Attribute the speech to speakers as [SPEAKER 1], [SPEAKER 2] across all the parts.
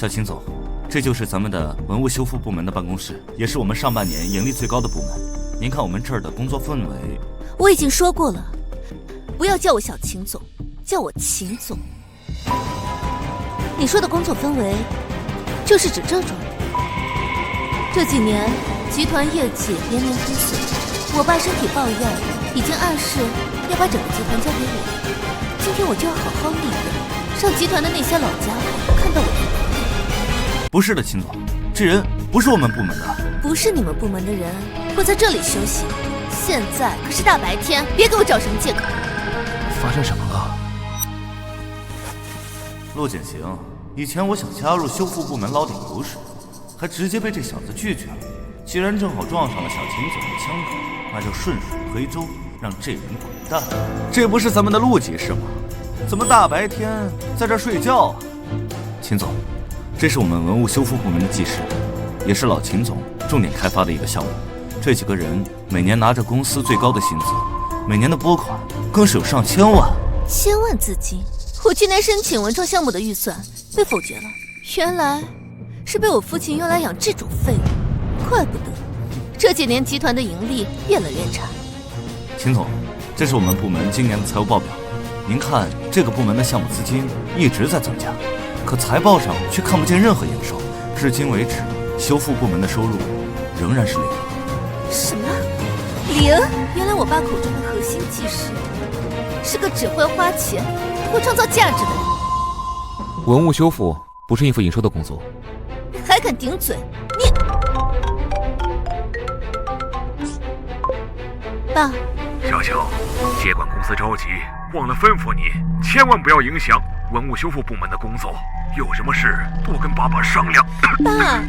[SPEAKER 1] 小秦总，这就是咱们的文物修复部门的办公室，也是我们上半年盈利最高的部门。您看我们这儿的工作氛围。
[SPEAKER 2] 我已经说过了，不要叫我小秦总，叫我秦总。你说的工作氛围，就是指这种。这几年集团业绩连年亏损，我爸身体抱恙，已经暗示要把整个集团交给我。今天我就要好好利用，让集团的那些老家伙看到我的。
[SPEAKER 1] 不是的，秦总，这人不是我们部门的。
[SPEAKER 2] 不是你们部门的人会在这里休息。现在可是大白天，别给我找什么借口。
[SPEAKER 3] 发生什么了？
[SPEAKER 1] 陆景行，以前我想加入修复部门捞点油水，还直接被这小子拒绝了。既然正好撞上了小秦总的枪口，那就顺水推舟，让这人滚蛋。这不是咱们的陆集是吗？怎么大白天在这睡觉啊？秦总，这是我们文物修复部门的技师，也是老秦总重点开发的一个项目。这几个人每年拿着公司最高的薪资，每年的拨款更是有上千万。
[SPEAKER 2] 千万资金？我去年申请文创项目的预算被否决了，原来是被我父亲用来养这种废物，怪不得这几年集团的盈利越来越差。
[SPEAKER 1] 秦总，这是我们部门今年的财务报表，您看这个部门的项目资金一直在增加，可财报上却看不见任何营收，至今为止修复部门的收入仍然是零。
[SPEAKER 2] 什么？零？原来我爸口中的核心技师是个只会花钱不会创造价值的人。
[SPEAKER 3] 文物修复不是应付营收的工作，
[SPEAKER 2] 还敢顶嘴？你爸，
[SPEAKER 4] 小小，接管公司着急，忘了吩咐你，千万不要影响文物修复部门的工作。有什么事多跟爸爸商量。
[SPEAKER 2] 爸，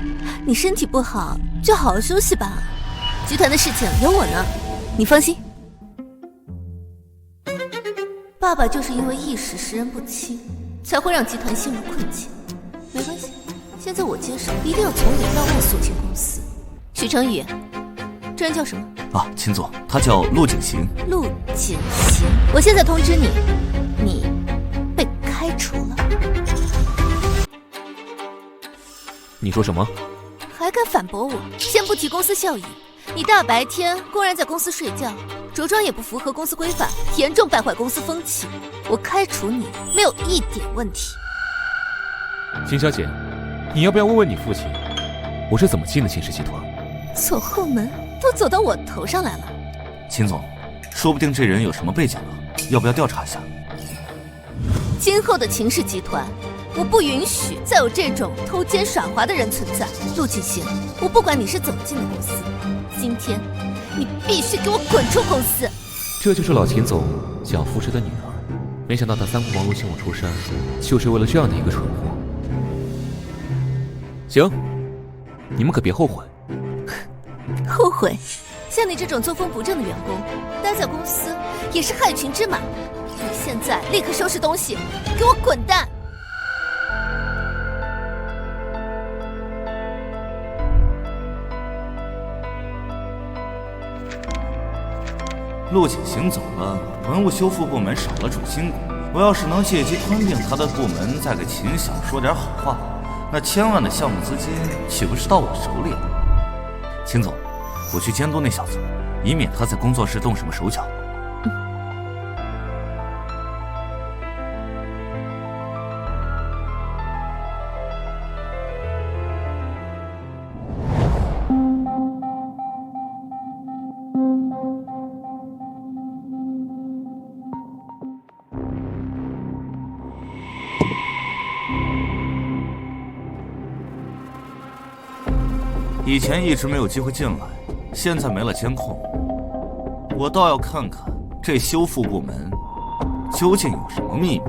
[SPEAKER 2] 你身体不好就好好休息吧，集团的事情有我呢，你放心。爸爸就是因为一时识人不清，才会让集团陷入困境。没关系，现在我接手，一定要从零到万肃清公司。许成宇，这人叫什么？
[SPEAKER 1] 啊，秦总，他叫陆景行。
[SPEAKER 2] 陆景行，我现在通知你，你被开除了。
[SPEAKER 3] 你说什么？
[SPEAKER 2] 还敢反驳我？先不提公司效益，你大白天公然在公司睡觉，着装也不符合公司规范，严重败坏公司风气，我开除你没有一点问题。
[SPEAKER 3] 秦小姐，你要不要问问你父亲，我是怎么进的秦氏集团？
[SPEAKER 2] 走后门都走到我头上来了。
[SPEAKER 1] 秦总，说不定这人有什么背景呢，要不要调查一下？
[SPEAKER 2] 今后的秦氏集团，我不允许再有这种偷奸耍滑的人存在。陆景行，我不管你是怎么进的公司，今天你必须给我滚出公司。
[SPEAKER 3] 这就是老秦总想扶持的女儿，没想到他三顾茅庐请我出山，就是为了这样的一个蠢货。行，你们可别后悔。
[SPEAKER 2] 后悔？像你这种作风不正的员工，待在公司也是害群之马。你现在立刻收拾东西，给我滚蛋！
[SPEAKER 1] 陆景行走了，文物修复部门少了主心骨。我要是能借机吞并他的部门，再给秦晓说点好话，那千万的项目资金岂不是到我手里了？秦总，我去监督那小子，以免他在工作室动什么手脚。以前一直没有机会进来，现在没了监控，我倒要看看这修复部门究竟有什么秘密。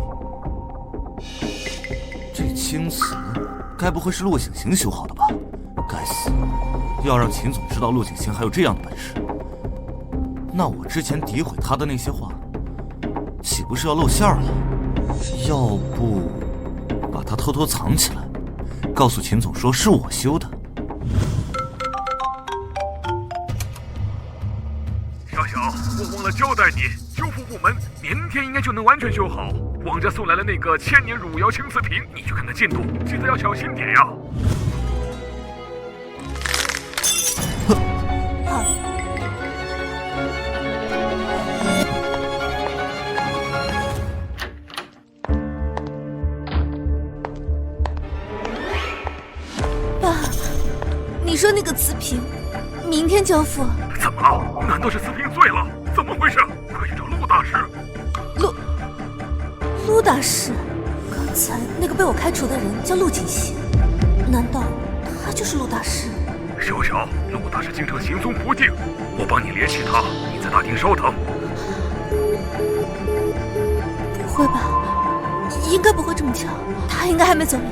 [SPEAKER 1] 这青瓷该不会是陆景行修好的吧？该死，要让秦总知道陆景行还有这样的本事，那我之前诋毁他的那些话岂不是要露馅了？要不把他偷偷藏起来，告诉秦总说是我修的。
[SPEAKER 4] 小小，我忘了交代你，修复部门明天应该就能完全修好。王家送来了那个1000年汝窑青瓷瓶，你去看看进度，记得要小心点呀。
[SPEAKER 2] 好。爸，你说那个瓷瓶明天交付？
[SPEAKER 4] 怎么了？难道是瓷瓶碎了？怎么回事？快去找陆大师。
[SPEAKER 2] 陆大师，刚才那个被我开除的人叫陆锦行，难道他就是陆大师？
[SPEAKER 4] 小小，陆大师经常行踪不定，我帮你联系他，你在大厅稍等。
[SPEAKER 2] 不会吧？应该不会这么巧，他应该还没走远，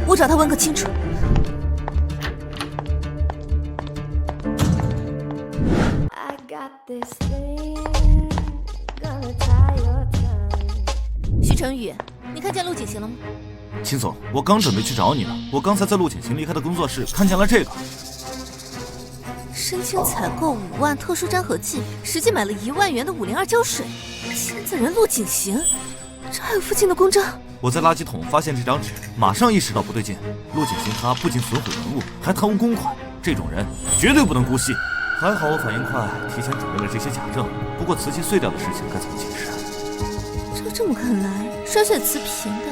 [SPEAKER 2] 我找他问个清楚。徐成宇，你看见陆锦行了吗？
[SPEAKER 1] 秦总，我刚准备去找你呢。我刚才在陆锦行离开的工作室看见了这个。
[SPEAKER 2] 申请采购5万特殊粘合剂，实际买了1万元的502胶水。签字人陆锦行，这还有附近的公章。
[SPEAKER 1] 我在垃圾桶发现这张纸，马上意识到不对劲。陆锦行他不仅损毁文物，还贪污公款，这种人绝对不能姑息。还好我反应快，提前准备了这些假证。不过瓷器碎掉的事情该怎么解释？
[SPEAKER 2] 这么看来，摔碎瓷瓶的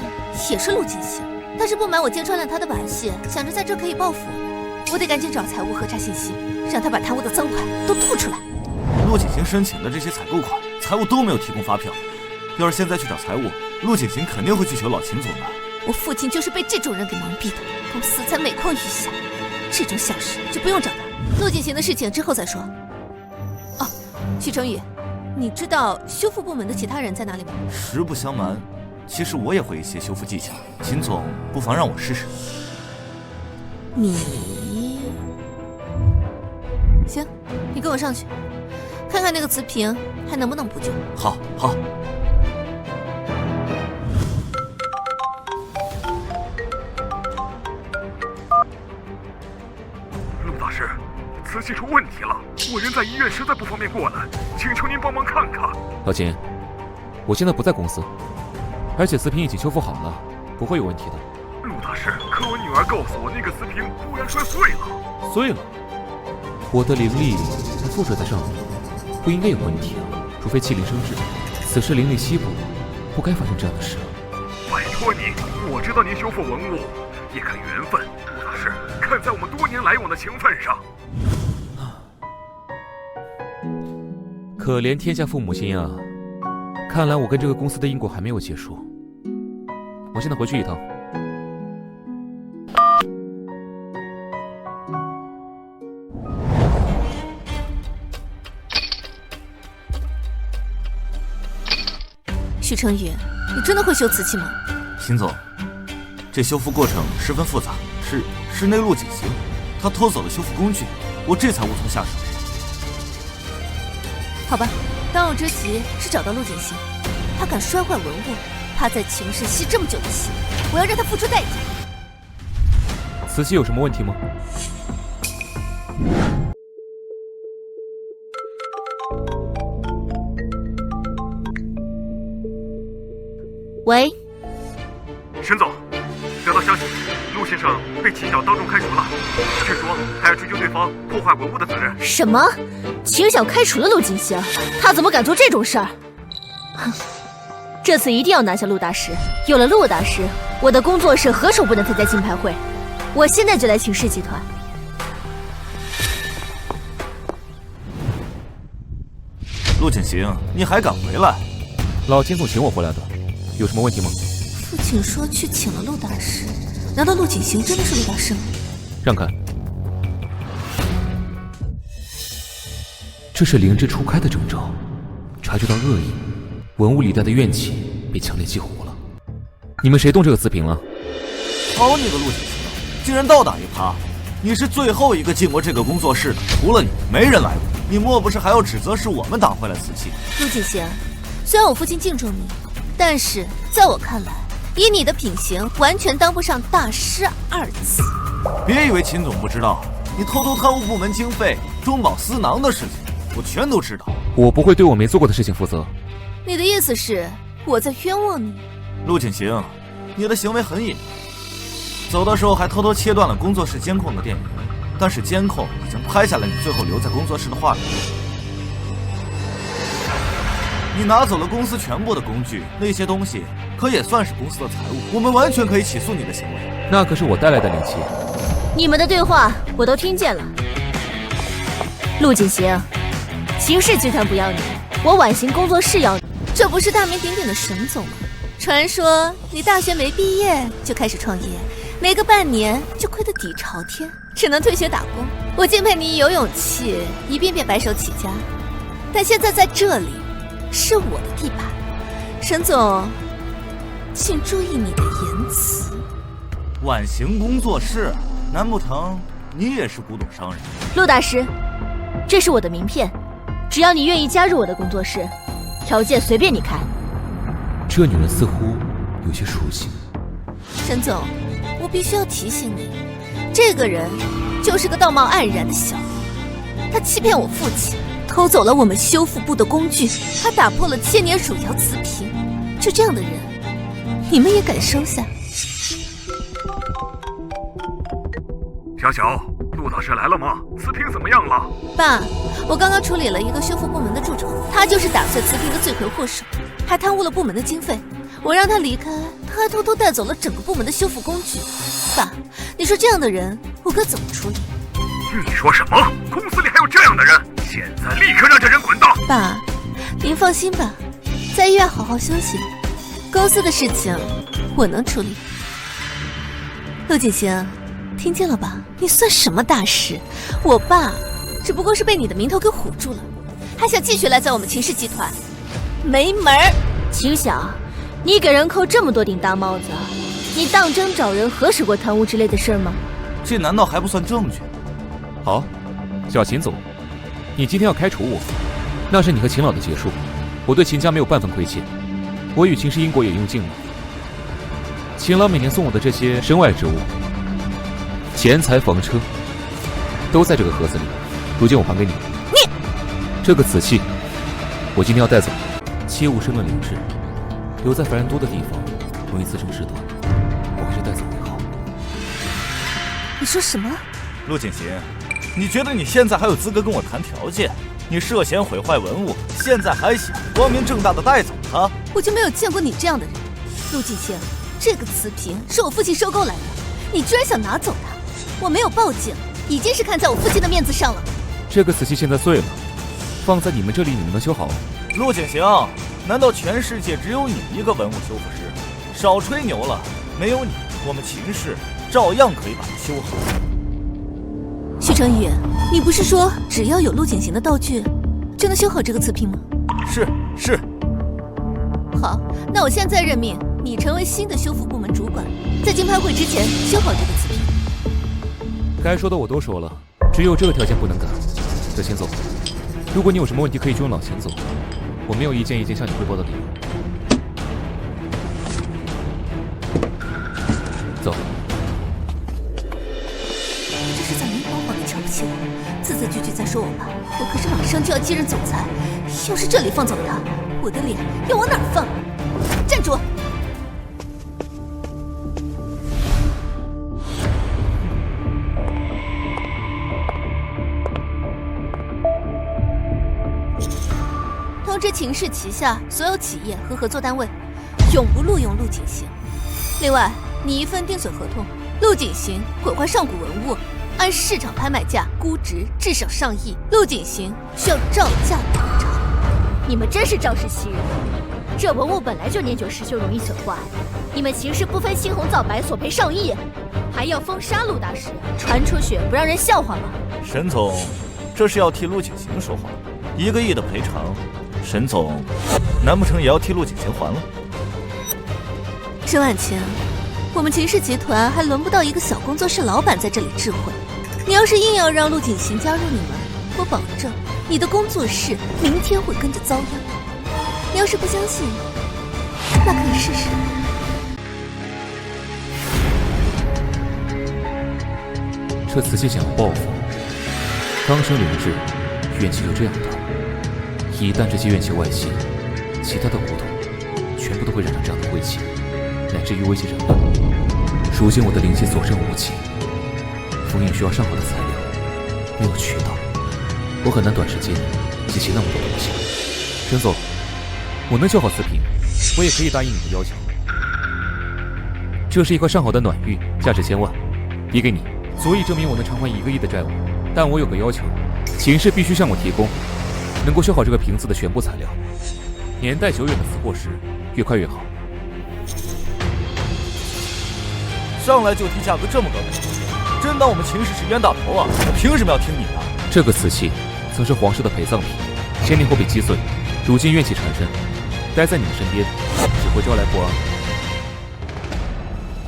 [SPEAKER 2] 也是陆锦行。但是不瞒我揭穿了他的把戏，想着在这可以报复我得赶紧找财务核查信息，让他把贪污的赃款都吐出来。
[SPEAKER 1] 陆锦行申请的这些采购款，财务都没有提供发票。要是现在去找财务，陆锦行肯定会去求老秦总的。
[SPEAKER 2] 我父亲就是被这种人给蒙蔽的，公司才每况愈下。这种小事就不用找他。陆锦行的事情之后再说。哦，许成宇，你知道修复部门的其他人在哪里吗？
[SPEAKER 1] 实不相瞒，其实我也会一些修复技巧。秦总，不妨让我试试。
[SPEAKER 2] 你行，你跟我上去，看看那个瓷瓶还能不能补救。
[SPEAKER 1] 好，好。
[SPEAKER 4] 陆大师，瓷器出问题了，我人在医院，实在不方便过来，请求您帮忙看看。
[SPEAKER 3] 老秦，我现在不在公司，而且瓷瓶已经修复好了，不会有问题的。
[SPEAKER 4] 陆大师，可我女儿告诉我，那个瓷瓶突然摔碎了。
[SPEAKER 3] 碎了？我的灵力还附着在上面，不应该有问题啊，除非气灵生智。此时灵力稀薄，不该发生这样的事。
[SPEAKER 4] 拜托你，我知道您修复文物也看缘分，陆大师，看在我们多年来往的情分上。
[SPEAKER 3] 可怜天下父母心啊！看来我跟这个公司的因果还没有结束。我现在回去一趟。
[SPEAKER 2] 许成宇，你真的会修瓷器吗？
[SPEAKER 1] 秦总，这修复过程十分复杂，是那陆锦行，他偷走了修复工具，我这才无从下手。
[SPEAKER 2] 好吧，当务之急是找到陆锦行，他敢摔坏文物，他在秦氏吸这么久的血，我要让他付出代价。
[SPEAKER 3] 瓷器有什么问题吗？
[SPEAKER 2] 喂，
[SPEAKER 4] 沈总，得到消息，陆先生被秦晓当众开除了，据说还要追究对方破坏文物的责任。
[SPEAKER 2] 什么？秦晓开除了陆锦行？他怎么敢做这种事儿？哼，这次一定要拿下陆大师。有了陆大师，我的工作室何首不能参加金牌会？我现在就来秦氏集团。
[SPEAKER 1] 陆锦行，你还敢回来？
[SPEAKER 3] 老秦总请我回来的，有什么问题吗？
[SPEAKER 2] 父亲说去请了陆大师，难道陆锦行真的是陆大师吗？
[SPEAKER 3] 让开。这是灵芝初开的征兆，察觉到恶意，文物里带的怨气被强烈激活了。你们谁动这个瓷瓶了？
[SPEAKER 1] 好你个陆锦行，竟然倒打一耙！你是最后一个进过这个工作室的，除了你，没人来过。你莫不是还要指责是我们打坏了瓷器？
[SPEAKER 2] 陆锦行，虽然我父亲敬重你，但是在我看来，以你的品行，完全当不上大师2字。
[SPEAKER 1] 别以为秦总不知道，你偷偷贪污部门经费、中饱私囊的事情，我全都知道。
[SPEAKER 3] 我不会对我没做过的事情负责。
[SPEAKER 2] 你的意思是我在冤枉你？
[SPEAKER 1] 陆景行，你的行为很隐秘，走的时候还偷偷切断了工作室监控的电源，但是监控已经拍下了你最后留在工作室的画面。你拿走了公司全部的工具，那些东西可也算是公司的财物，我们完全可以起诉你的行为。
[SPEAKER 3] 那可是我带来的利器。
[SPEAKER 5] 你们的对话我都听见了。陆景行，秦氏集团不要你，我晚行工作室要你。
[SPEAKER 2] 这不是大名鼎鼎的沈总吗？传说你大学没毕业就开始创业，没个半年就亏得底朝天，只能退学打工。我敬佩你有勇气一遍遍白手起家，但现在在这里是我的地盘，沈总，请注意你的言辞。
[SPEAKER 1] 晚行工作室，难不成你也是古董商人？
[SPEAKER 5] 陆大师，这是我的名片，只要你愿意加入我的工作室，条件随便你开。
[SPEAKER 3] 这女人似乎有些熟悉。
[SPEAKER 2] 沈总，我必须要提醒你，这个人就是个道貌岸然的小人，他欺骗我父亲，偷走了我们修复部的工具，还打破了千年汝窑瓷瓶。就这样的人，你们也敢收下？
[SPEAKER 4] 小小，陆老师来了吗？瓷瓶怎么样了？
[SPEAKER 2] 爸，我刚刚处理了一个修复部门的助手，他就是打碎瓷瓶的罪魁祸首，还贪污了部门的经费。我让他离开，他还偷偷带走了整个部门的修复工具。爸，你说这样的人，我该怎么处理？
[SPEAKER 4] 你说什么？公司里还有这样的人？现在立刻让这人滚蛋！
[SPEAKER 2] 爸，您放心吧，在医院好好休息，公司的事情我能处理。陆锦行，听见了吧？你算什么大师？我爸只不过是被你的名头给唬住了，还想继续赖在我们秦氏集团，没门儿！
[SPEAKER 5] 秦晓，你给人扣这么多顶大帽子，你当真找人核实过贪污之类的事吗？
[SPEAKER 1] 这难道还不算证据？
[SPEAKER 3] 好，小秦总，你今天要开除我，那是你和秦老的结束。我对秦家没有半分亏欠，我与秦氏因果也用尽了。秦老每年送我的这些身外之物，钱财房车，都在这个盒子里。如今我还给你。
[SPEAKER 2] 你
[SPEAKER 3] 这个瓷器，我今天要带走，切勿生论灵智，留在凡人多的地方，容易滋生事端。我还是带走为好。
[SPEAKER 2] 你说什么？
[SPEAKER 1] 陆锦行，你觉得你现在还有资格跟我谈条件？你涉嫌毁坏文物，现在还想光明正大的带走它？
[SPEAKER 2] 我就没有见过你这样的人。陆锦行，这个瓷瓶是我父亲收购来的，你居然想拿走它？我没有报警，已经是看在我父亲的面子上了。
[SPEAKER 3] 这个瓷器现在碎了，放在你们这里，你们能修好？
[SPEAKER 1] 陆景行，难道全世界只有你一个文物修复师？少吹牛了，没有你，我们秦氏照样可以把它修好。
[SPEAKER 2] 徐成宇，你不是说只要有陆景行的道具，就能修好这个瓷瓶吗？
[SPEAKER 1] 是。
[SPEAKER 2] 好，那我现在任命你成为新的修复部门主管，在金牌会之前修好这个瓷瓶。
[SPEAKER 3] 该说的我都说了，只有这个条件不能改。这秦总，如果你有什么问题，可以去问老秦总，我没有一件一件向你汇报的理由。走。
[SPEAKER 2] 这是在明晃晃的瞧不起我，字字句句在说我爸。我可是马上就要继任总裁，要是这里放走了他，我的脸要往哪儿放？站住！通知秦氏旗下所有企业和合作单位，永不录用陆景行。另外，拟一份定损合同，陆景行毁坏上古文物，按市场拍卖价估值至少上亿，陆景行需要照价赔偿。
[SPEAKER 5] 你们真是肇事袭人！这文物本来就年久失修，容易损坏，你们秦氏不分青红皂白索赔上亿，还要封杀陆大师，传出去不让人笑话吗？
[SPEAKER 1] 沈总，这是要替陆景行说话，1个亿的赔偿，沈总，难不成也要替陆景行还了？
[SPEAKER 2] 沈婉晴，我们秦氏集团还轮不到一个小工作室老板在这里智慧。你要是硬要让陆景行加入你们，我保证你的工作室明天会跟着遭殃。你要是不相信，那可以试试。
[SPEAKER 3] 这瓷器想要报复，刚生灵智，怨气就这样大。一旦这些怨气外泄，其他的古董全部都会染上这样的晦气，乃至于威胁人们。如今我的灵气所剩无几，封印需要上好的材料，没有渠道，我很难短时间集齐那么多东西。沈总，我能修好瓷瓶，我也可以答应你的要求。这是一块上好的暖玉，价值1000万，抵给你，足以证明我能偿还1个亿的债务。但我有个要求，秦氏必须向我提供能够修好这个瓶子的全部材料，年代久远的瓷货石，越快越好。
[SPEAKER 1] 上来就提价格这么高的要求，真当我们秦氏是冤大头啊？我凭什么要听你的？
[SPEAKER 3] 这个瓷器曾是皇室的陪葬品，1000年后被击碎，如今怨气缠身，待在你的身边，只会招来不安。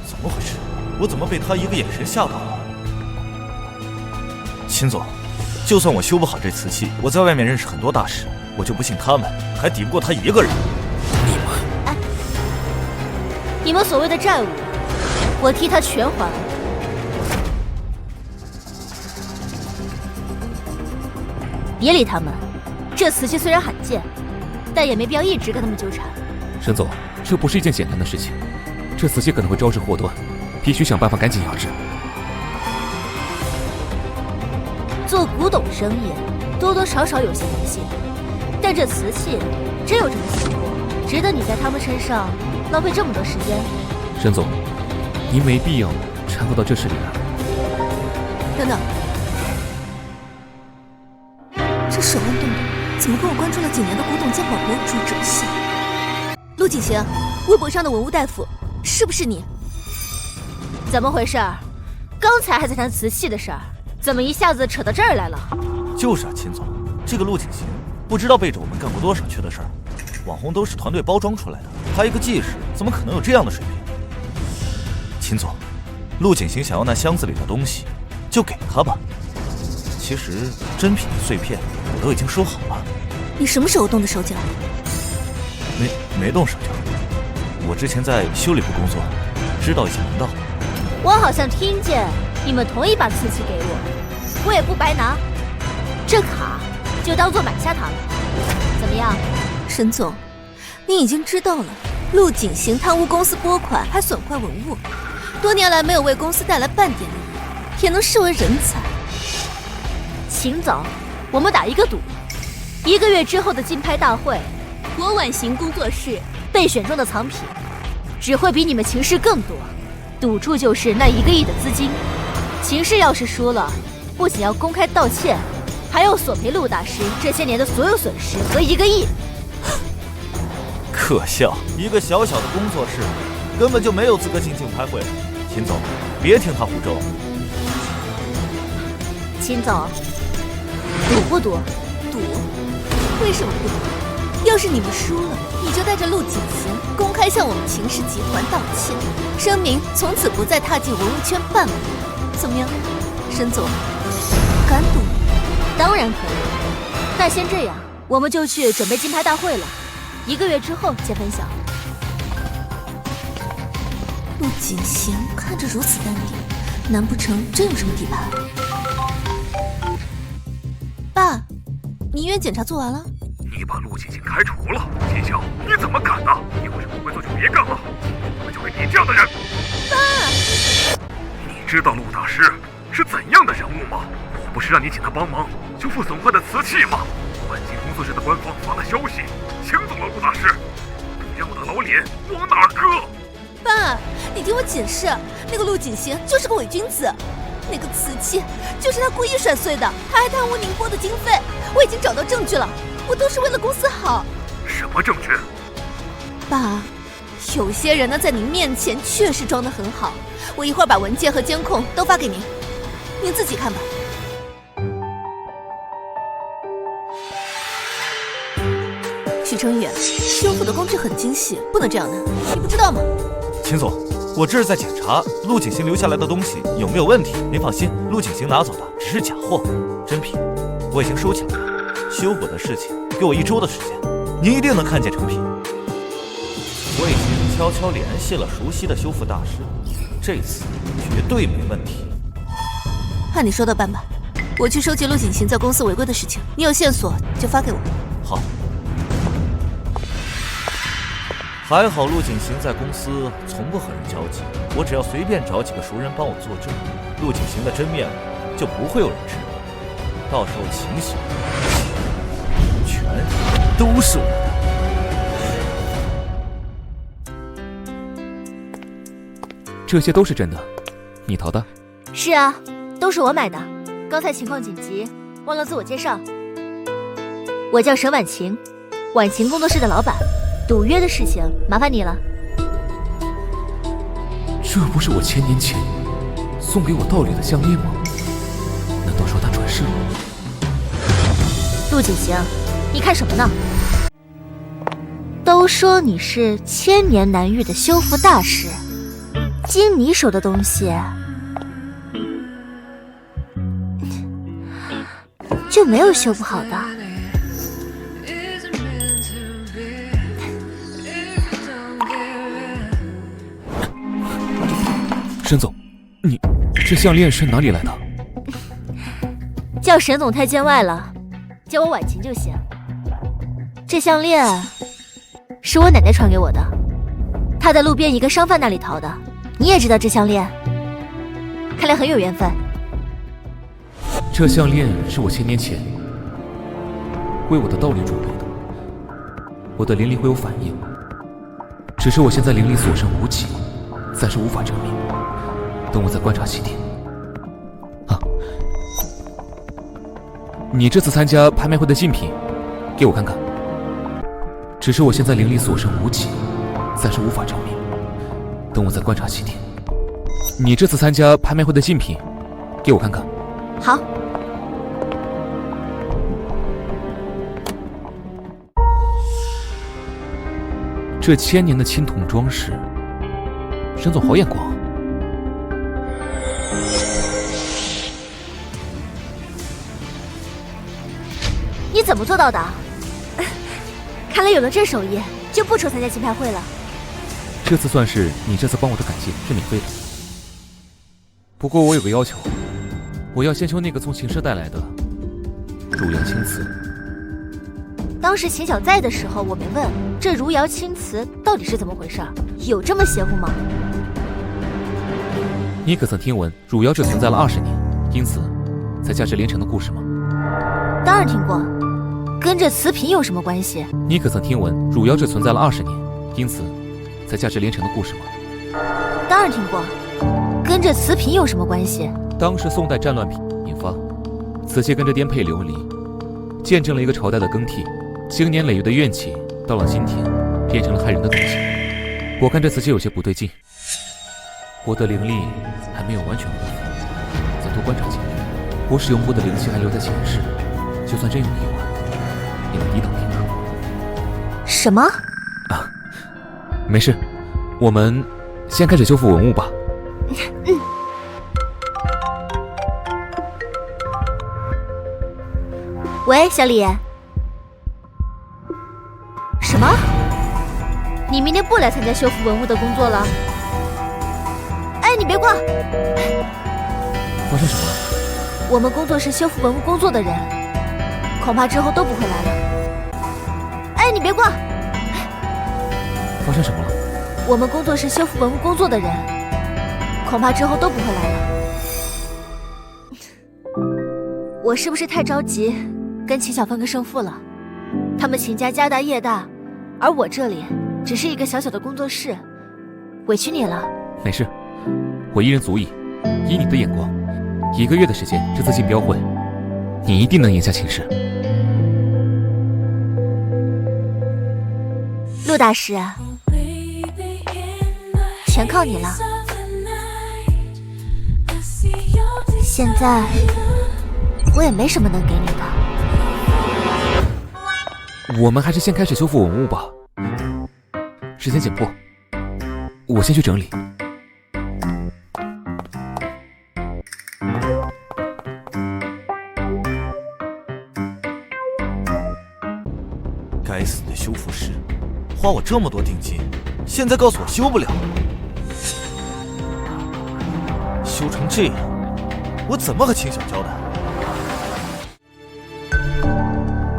[SPEAKER 1] 怎么回事？我怎么被他一个眼神吓到了？秦总，就算我修不好这瓷器，我在外面认识很多大师，我就不信他们还抵不过他一个人。
[SPEAKER 5] 你们所谓的债务，我替他全还。别理他们，这瓷器虽然罕见，但也没必要一直跟他们纠缠。
[SPEAKER 3] 沈总，这不是一件简单的事情，这瓷器可能会招致祸端，必须想办法赶紧压制。
[SPEAKER 5] 做古董生意，多多少少有些迷信，但这瓷器真有这么稀过，值得你在他们身上浪费这么多时间？
[SPEAKER 3] 沈总，您没必要掺和到这事里来。
[SPEAKER 2] 等等，这手腕动动，怎么跟我关注了几年的古董鉴宝博主这么像？陆景行，微博上的文物大夫，是不是你？
[SPEAKER 5] 怎么回事？刚才还在谈瓷器的事儿，怎么一下子扯到这儿来了？
[SPEAKER 1] 就是啊，秦总，这个陆景行不知道背着我们干过多少缺的事儿，网红都是团队包装出来的，他一个技师怎么可能有这样的水平？秦总，陆景行想要那箱子里的东西，就给他吧。其实真品的碎片我都已经收好了。
[SPEAKER 2] 你什么时候动的手脚？
[SPEAKER 1] 没动手脚，我之前在修理部工作，知道一些门道。
[SPEAKER 5] 我好像听见你们同意把瓷器给我，我也不白拿，这卡就当做买下它了。怎么样？
[SPEAKER 2] 沈总，你已经知道了，陆景行贪污公司拨款，还损坏文物，多年来没有为公司带来半点利益，也能视为人才。
[SPEAKER 5] 秦总，我们打一个赌，1个月之后的竞拍大会，我婉行工作室被选中的藏品，只会比你们秦氏更多。赌注就是那1个亿的资金。秦氏要是输了，不仅要公开道歉，还要索赔陆大师这些年的所有损失和1个亿。
[SPEAKER 1] 可笑，一个小小的工作室，根本就没有资格进竞拍会。秦总，别听他胡诌。
[SPEAKER 5] 秦总，赌不赌？
[SPEAKER 2] 赌？为什么不赌？要是你们输了，你就带着陆景行公开向我们秦氏集团道歉，声明从此不再踏进文物圈半步。怎么样，沈总，敢赌？
[SPEAKER 5] 当然可以。那先这样，我们就去准备竞拍大会了，1个月之后见分晓。
[SPEAKER 2] 陆景行看着如此淡定，难不成真有什么底牌？爸，你医院检查做完了？
[SPEAKER 4] 你把陆景行开除了，秦晓，你怎么敢呢？以后什么不会做就别干了，我们就给你这样的人。
[SPEAKER 2] 爸，
[SPEAKER 4] 你知道陆大师是怎样的人物吗？我不是让你请他帮忙修复损坏的瓷器吗？万兴工作室的官方发了消息，请走了陆大师，你让我的老脸往哪儿搁？
[SPEAKER 2] 爸，你听我解释，那个陆景行就是个伪君子，那个瓷器就是他故意甩碎的，他还贪污宁波的经费，我已经找到证据了，我都是为了公司好。
[SPEAKER 4] 什么证据？
[SPEAKER 2] 爸，有些人呢在您面前确实装得很好，我一会儿把文件和监控都发给您，您自己看吧。许成宇，修复的工具很精细，不能这样的，你不知道吗？
[SPEAKER 1] 秦总，我这是在检查陆景行留下来的东西有没有问题。您放心，陆景行拿走的只是假货，真品我已经收起来了。修补的事情给我1周的时间，您一定能看见成品。我已经悄悄联系了熟悉的修复大师，这次绝对没问题。
[SPEAKER 2] 按你说的办吧，我去收集陆景行在公司违规的事情，你有线索就发给我。
[SPEAKER 1] 好。还好陆景行在公司从不和人交际，我只要随便找几个熟人帮我作证，陆景行的真面目就不会有人知道。到时候情形全都是我
[SPEAKER 3] 的。这些都是真的，你淘的？
[SPEAKER 5] 是啊，都是我买的。刚才情况紧急，忘了自我介绍。我叫沈婉晴，婉晴工作室的老板。赌约的事情麻烦你了。
[SPEAKER 3] 这不是我1000年前送给我道理的项链吗？难道说他转世了？
[SPEAKER 5] 陆景行，你看什么呢？都说你是千年难遇的修复大师，经你手的东西就没有修不好的。
[SPEAKER 3] 沈总，你这项链是哪里来的？
[SPEAKER 5] 叫沈总太见外了，叫我婉晴就行。这项链是我奶奶传给我的，她在路边一个商贩那里淘的。你也知道这项链，看来很有缘分。
[SPEAKER 3] 这项链是我1000年前为我的道理铸作的，我的灵力会有反应，只是我现在灵力所剩无几，暂时无法证明。等我再观察7天。啊，你这次参加拍卖会的竞品，给我看看。只是我现在灵力所剩无几，暂时无法证明。等我再观察7天。你这次参加拍卖会的竞品，给我看看。
[SPEAKER 5] 好。
[SPEAKER 3] 这1000年的青铜装饰，沈总好眼光。
[SPEAKER 5] 你怎么做到的？看来有了这手艺，就不愁参加竞拍会了。
[SPEAKER 3] 这次算是你这次帮我的感谢，是免费的。不过我有个要求，我要先修那个从秦氏带来的汝窑青瓷。
[SPEAKER 5] 当时秦晓在的时候，我没问这汝窑青瓷到底是怎么回事，有这么邪乎吗？
[SPEAKER 3] 你可曾听闻汝窑只存在了20年，因此才价值连城的故事吗？
[SPEAKER 5] 当然听过，跟这瓷瓶有什么关系？
[SPEAKER 3] 你可曾听闻汝窑只存在了20年，因此才价值连城的故事吗？
[SPEAKER 5] 当然听过，跟这瓷瓶有什么关系？
[SPEAKER 3] 当时宋代战乱频发，瓷器跟着颠沛流离，见证了一个朝代的更替。经年累月的怨气，到了今天，变成了害人的东西。我看这瓷器有些不对劲，我的灵力还没有完全恢复，再多观察几天，我使用过的灵气还留在前世，就算真有意外，也能抵挡片刻。
[SPEAKER 5] 什么？
[SPEAKER 3] 啊，没事，我们先开始修复文物吧。
[SPEAKER 5] 嗯。喂，小李。什么？你明天不来参加修复文物的工作了？哎，你别挂！
[SPEAKER 3] 发生什么了？
[SPEAKER 5] 我们工作室修复文物工作的人，恐怕之后都不会来了。哎，你别挂！
[SPEAKER 3] 发生什么了？
[SPEAKER 5] 我们工作室修复文物工作的人，恐怕之后都不会来了。我是不是太着急，跟秦晓分个胜负了？他们秦家家大业大，而我这里只是一个小小的工作室，委屈你了。
[SPEAKER 3] 没事，我一人足矣。以你的眼光，1个月的时间，这次竞标会，你一定能赢下秦氏。
[SPEAKER 5] 陆大师，全靠你了。现在我也没什么能给你的。
[SPEAKER 3] 我们还是先开始修复文物吧，时间紧迫，我先去整理。
[SPEAKER 1] 该死的修复师，花我这么多定金，现在告诉我修不了，修成这样，我怎么和秦晓交代？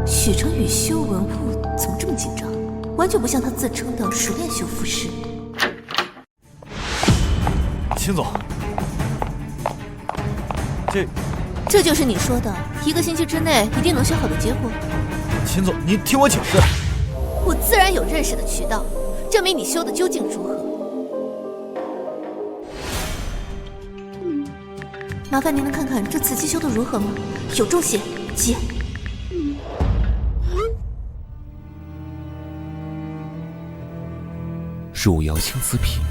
[SPEAKER 2] 许成宇修文物怎么这么紧张？完全不像他自称的熟练修复师。
[SPEAKER 1] 秦总，
[SPEAKER 2] 这就是你说的1个星期之内一定能修好的结果？
[SPEAKER 1] 秦总，你听我解释。
[SPEAKER 2] 我自然有认识的渠道，证明你修的究竟如何。麻烦您能看看这瓷器修的如何吗？有重些，急。
[SPEAKER 3] 汝窑青瓷瓶，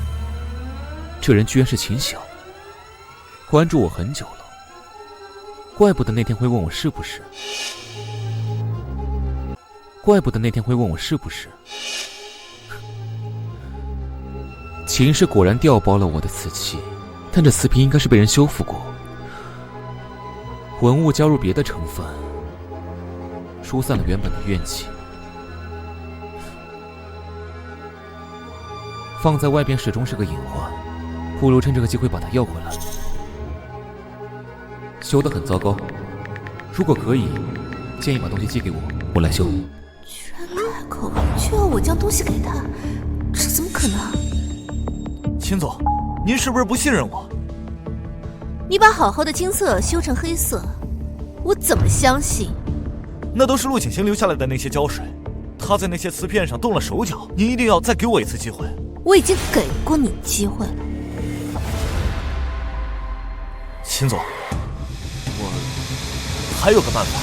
[SPEAKER 3] 这人居然是秦晓，关注我很久了，怪不得那天会问我是不是。秦氏果然调包了我的瓷器，但这瓷瓶应该是被人修复过，文物加入别的成分，疏散了原本的怨气。放在外边始终是个隐患，不如趁这个机会把它要回来。修得很糟糕，如果可以，建议把东西寄给我，我来修。
[SPEAKER 2] 居然开口就要我将东西给他，这怎么可能？
[SPEAKER 1] 秦总，您是不是不信任我？
[SPEAKER 2] 你把好好的金色修成黑色，我怎么相信？
[SPEAKER 1] 那都是陆景行留下来的那些胶水，他在那些瓷片上动了手脚，您一定要再给我一次机会。
[SPEAKER 2] 我已经给过你机会了。
[SPEAKER 1] 秦总，我还有个办法。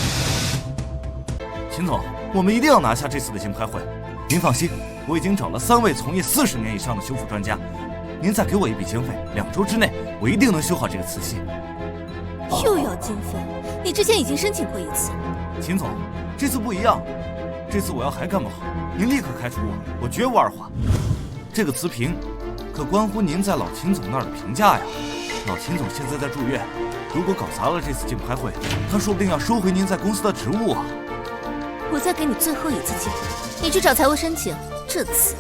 [SPEAKER 1] 秦总，我们一定要拿下这次的竞拍会。您放心，我已经找了3位从业40年以上的修复专家。您再给我一笔经费，2周之内，我一定能修好这个瓷器。
[SPEAKER 2] 又要经费？你之前已经申请过一次。
[SPEAKER 1] 秦总，这次不一样，这次我要还干不好，您立刻开除我，我绝无二话。这个瓷瓶，可关乎您在老秦总那儿的评价呀。老秦总现在在住院，如果搞砸了这次竞拍会，他说不定要收回您在公司的职务啊。
[SPEAKER 2] 我再给你最后一次机会，你去找财务申请，这次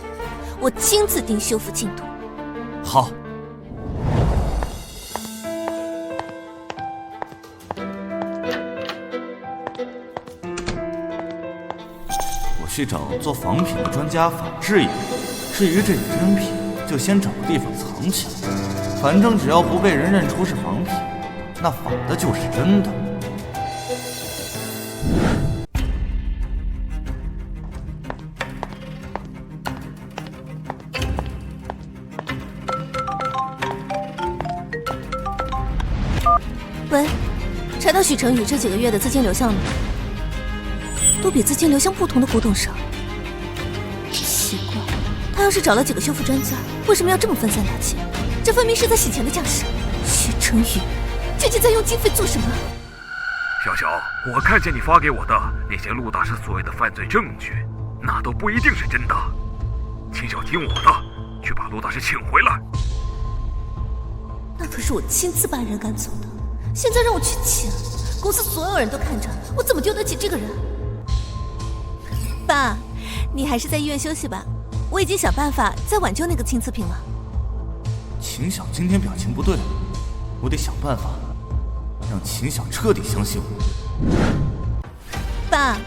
[SPEAKER 2] 我亲自盯修复进度。
[SPEAKER 1] 好。我去找做仿品的专家仿制一个，至于这个真品，就先找个地方藏起来。反正只要不被人认出是仿品，那仿的就是真的。
[SPEAKER 2] 喂，查到许成宇这几个月的资金流向了吗？都比资金流向不同的古董商。奇怪，他要是找了几个修复专家，为什么要这么分散打钱？这分明是在洗钱的架势。许成宇究竟在用经费做什么？
[SPEAKER 4] 小小，我看见你发给我的那些陆大师所谓的犯罪证据，那都不一定是真的。秦晓听我的，去把陆大师请回来。
[SPEAKER 2] 那可是我亲自把人赶走的，现在让我去请，公司所有人都看着，我怎么丢得起这个人？爸，你还是在医院休息吧，我已经想办法再挽救那个青瓷瓶了。
[SPEAKER 1] 秦晓今天表情不对，我得想办法让秦晓彻底相信我。
[SPEAKER 2] 爸，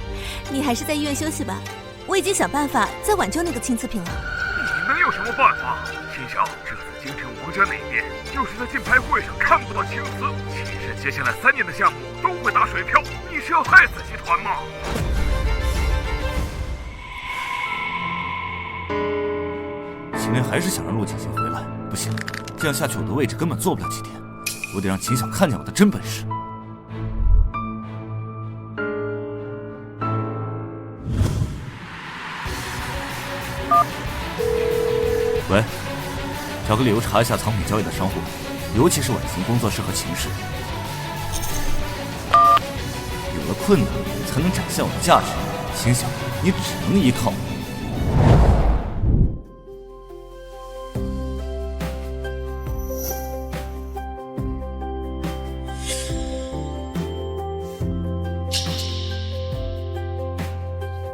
[SPEAKER 2] 你还是在医院休息吧，我已经想办法再挽救那个青瓷瓶了。
[SPEAKER 4] 你能有什么办法？秦晓，这次京城王家那边就是在竞拍会上看不到青瓷，其实接下来3年的项目都会打水漂，你是要害死集团吗？
[SPEAKER 1] 秦林还是想让陆景行回来，不行，这样下去我的位置根本坐不了几天，我得让秦晓看见我的真本事。喂，找个理由查一下藏品交易的商户，尤其是晚行工作室和秦氏。有了困难才能展现我的价值，秦晓，你只能依靠我。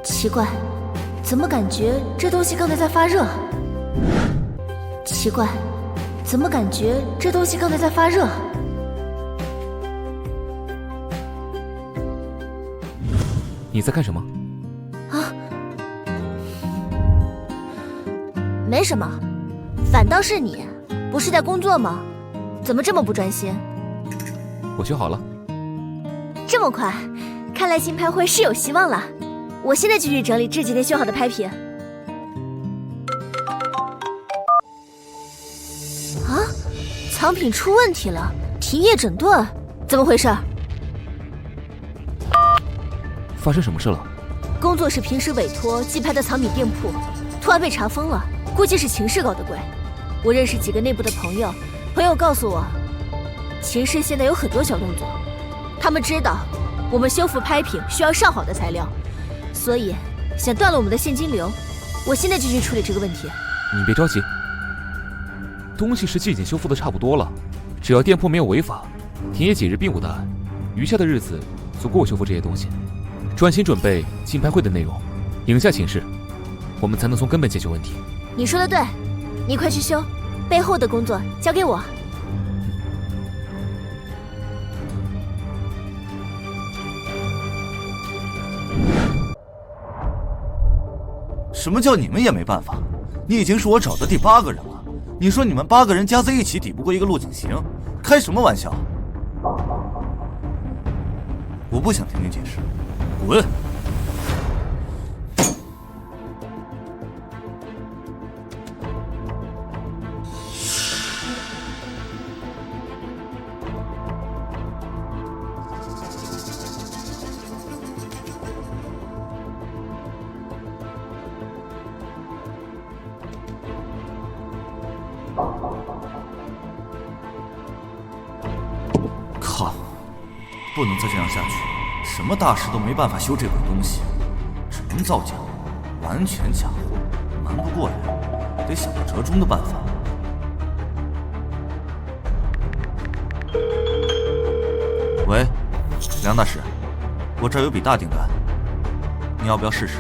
[SPEAKER 5] 奇怪，怎么感觉这东西刚才在发热？奇怪，怎么感觉这东西刚才在发热？
[SPEAKER 3] 你在干什么？
[SPEAKER 5] 啊！没什么，反倒是你，不是在工作吗？怎么这么不专心？
[SPEAKER 3] 我修好了。
[SPEAKER 5] 这么快，看来新拍会是有希望了。我现在就去整理这几天修好的拍品。啊，藏品出问题了，停业整顿，怎么回事？
[SPEAKER 3] 发生什么事了？
[SPEAKER 5] 工作室平时委托寄拍的藏品店铺，突然被查封了，估计是秦氏搞的鬼。我认识几个内部的朋友，朋友告诉我，秦氏现在有很多小动作，他们知道我们修复拍品需要上好的材料，所以想断了我们的现金流。我现在就去处理这个问题。
[SPEAKER 3] 你别着急，东西实际已经修复的差不多了，只要店铺没有违法，停业几日并无大碍，余下的日子足够我修复这些东西，专心准备竞拍会的内容，赢下秦氏，我们才能从根本解决问题。
[SPEAKER 5] 你说的对，你快去修，背后的工作交给我。
[SPEAKER 1] 什么叫你们也没办法？你已经是我找的第8个人了，你说你们8个人加在一起抵不过一个陆景行，开什么玩笑？我不想听你解释，滚！靠！不能再这样下去，什么大师都没办法修这鬼东西，只能造假，完全假货，瞒不过人，得想个折中的办法。喂，梁大师，我这儿有笔大订单，你要不要试试？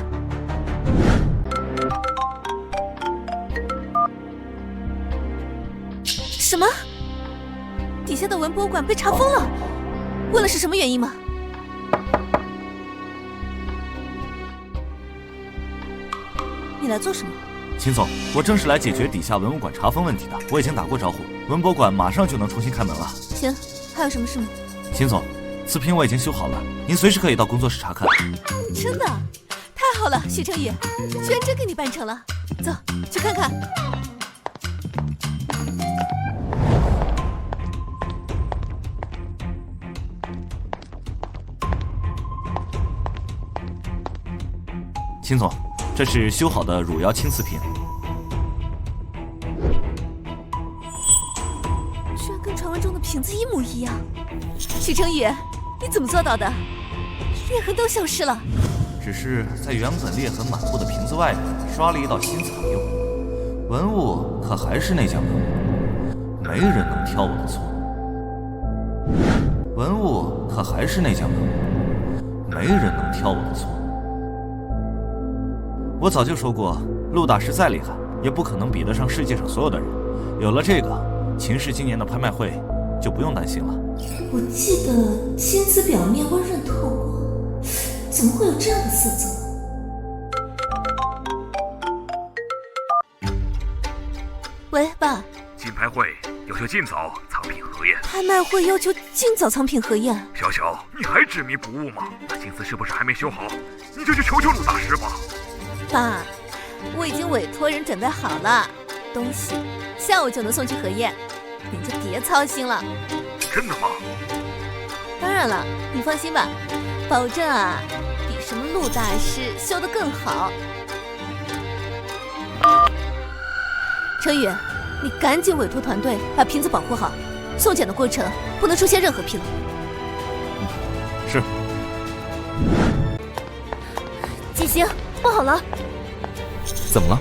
[SPEAKER 2] 什么？底下的文博馆被查封了？问了是什么原因吗？你来做什么？
[SPEAKER 1] 秦总，我正是来解决底下文物馆查封问题的，我已经打过招呼，文博馆马上就能重新开门了。
[SPEAKER 2] 行，还有什么事吗？
[SPEAKER 1] 秦总，瓷瓶我已经修好了，您随时可以到工作室查看。
[SPEAKER 2] 真的？太好了，许成宇，居然真给你办成了。走，去看看。
[SPEAKER 1] 秦总，这是修好的汝窑青瓷瓶。
[SPEAKER 2] 居然跟传闻中的瓶子一模一样。许成宇，你怎么做到的？裂痕都消失了。
[SPEAKER 1] 只是在原本裂痕满布的瓶子外面刷了一道新彩釉，文物可还是那件文物，没人能挑我的错。文物可还是那件文物，没人能挑我的错。我早就说过，陆大师再厉害，也不可能比得上世界上所有的人。有了这个，秦氏今年的拍卖会就不用担心了。
[SPEAKER 2] 我记得青瓷表面温润透过，怎么会有这样的色泽？喂，爸。
[SPEAKER 4] 竞拍会要求尽早藏品核验。
[SPEAKER 2] 拍卖会要求尽早藏品核验。
[SPEAKER 4] 小小，你还执迷不悟吗？那青瓷是不是还没修好？你就去求求陆大师吧。
[SPEAKER 2] 爸，我已经委托人准备好了，东西下午就能送去核验，您就别操心了。
[SPEAKER 4] 真的吗？
[SPEAKER 2] 当然了，你放心吧，保证啊，比什么陆大师修得更好。程宇，你赶紧委托团队把瓶子保护好，送检的过程不能出现任何纰漏。
[SPEAKER 1] 是。
[SPEAKER 5] 季星，不好了！
[SPEAKER 3] 怎么了？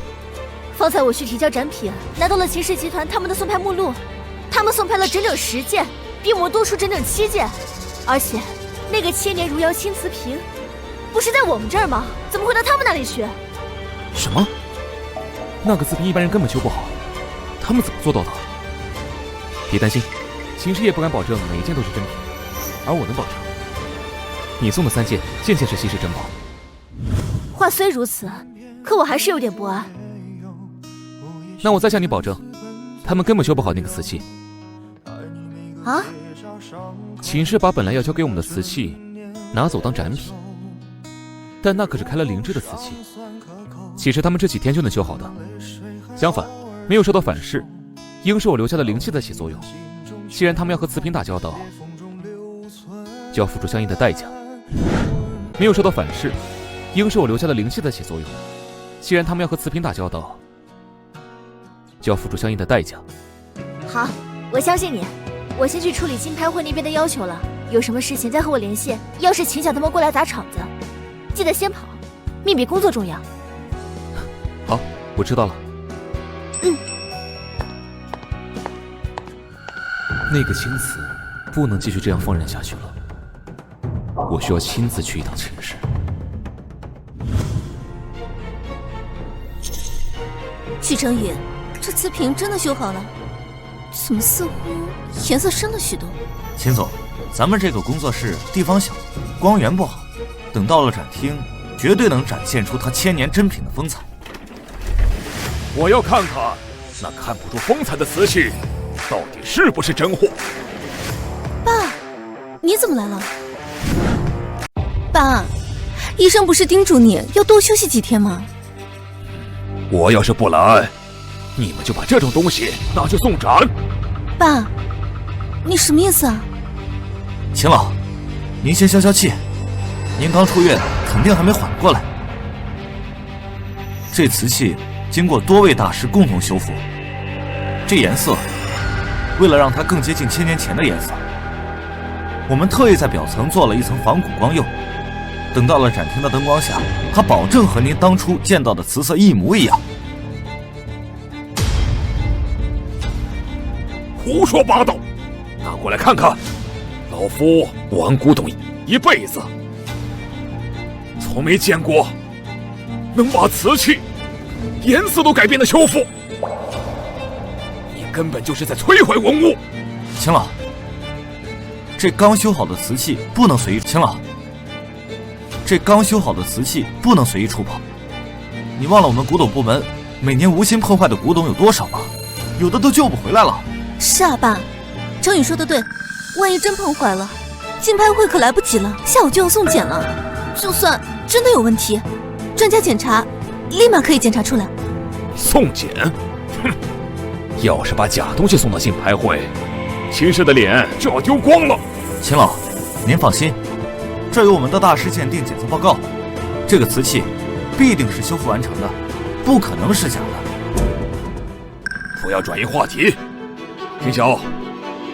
[SPEAKER 5] 方才我去提交展品，拿到了秦氏集团他们的送拍目录，他们送拍了整整10件，比我们多出整整7件，而且那个千年汝窑青瓷瓶，不是在我们这儿吗？怎么会到他们那里去？
[SPEAKER 3] 什么？那个瓷瓶一般人根本修不好，他们怎么做到的？别担心，秦氏也不敢保证每一件都是真品，而我能保证，你送的3件，件件是稀世珍宝。
[SPEAKER 5] 话虽如此，可我还是有点不安。
[SPEAKER 3] 那我再向你保证，他们根本修不好那个瓷器。
[SPEAKER 2] 啊？
[SPEAKER 3] 秦氏把本来要交给我们的瓷器拿走当展品，但那可是开了灵智的瓷器，岂是他们这几天就能修好的？相反，没有受到反噬，应是我留下的灵气在起作用。既然他们要和瓷瓶打交道，就要付出相应的代价。没有受到反噬，应是我留下的灵气在起作用。既然他们要和瓷瓶打交道，就要付出相应的代价。
[SPEAKER 5] 好，我相信你。我先去处理金拍会那边的要求了，有什么事情再和我联系。要是秦晓他们过来砸场子，记得先跑，命比工作重要。
[SPEAKER 3] 好，我知道了。那个青瓷不能继续这样放任下去了，我需要亲自去一趟秦氏。
[SPEAKER 2] 许成宇，这瓷瓶真的修好了？怎么似乎颜色深了许多？
[SPEAKER 1] 秦总，咱们这个工作室地方小，光源不好，等到了展厅，绝对能展现出它千年珍品的风采。
[SPEAKER 4] 我要看看那看不出风采的瓷器到底是不是真货。
[SPEAKER 2] 爸，你怎么来了？爸，医生不是叮嘱你要多休息几天吗？
[SPEAKER 4] 我要是不来，你们就把这种东西拿去送展。
[SPEAKER 2] 爸，你什么意思啊？
[SPEAKER 1] 秦老，您先消消气，您刚出院，肯定还没缓过来。这瓷器经过多位大师共同修复，这颜色为了让它更接近千年前的颜色，我们特意在表层做了一层仿古光釉，等到了展厅的灯光下，它保证和您当初见到的瓷色一模一样。
[SPEAKER 4] 胡说八道！拿过来看看，老夫玩古董一辈子，从没见过能把瓷器颜色都改变的修复。你根本就是在摧毁文物。
[SPEAKER 1] 秦老，这刚修好的瓷器不能随意。秦老，这刚修好的瓷器不能随意触碰。你忘了我们古董部门每年无心破坏的古董有多少吗？有的都救不回来了。
[SPEAKER 2] 是啊，爸，程宇说的对，万一真碰坏了，竞拍会可来不及了，下午就要送检了。就算真的有问题，专家检查立马可以检查出来。
[SPEAKER 4] 送检？哼！要是把假东西送到竞拍会，秦氏的脸就要丢光了。
[SPEAKER 1] 秦老，您放心，这有我们的大师鉴定检测报告，这个瓷器必定是修复完成的，不可能是假的。
[SPEAKER 4] 不要转移话题。秦晓，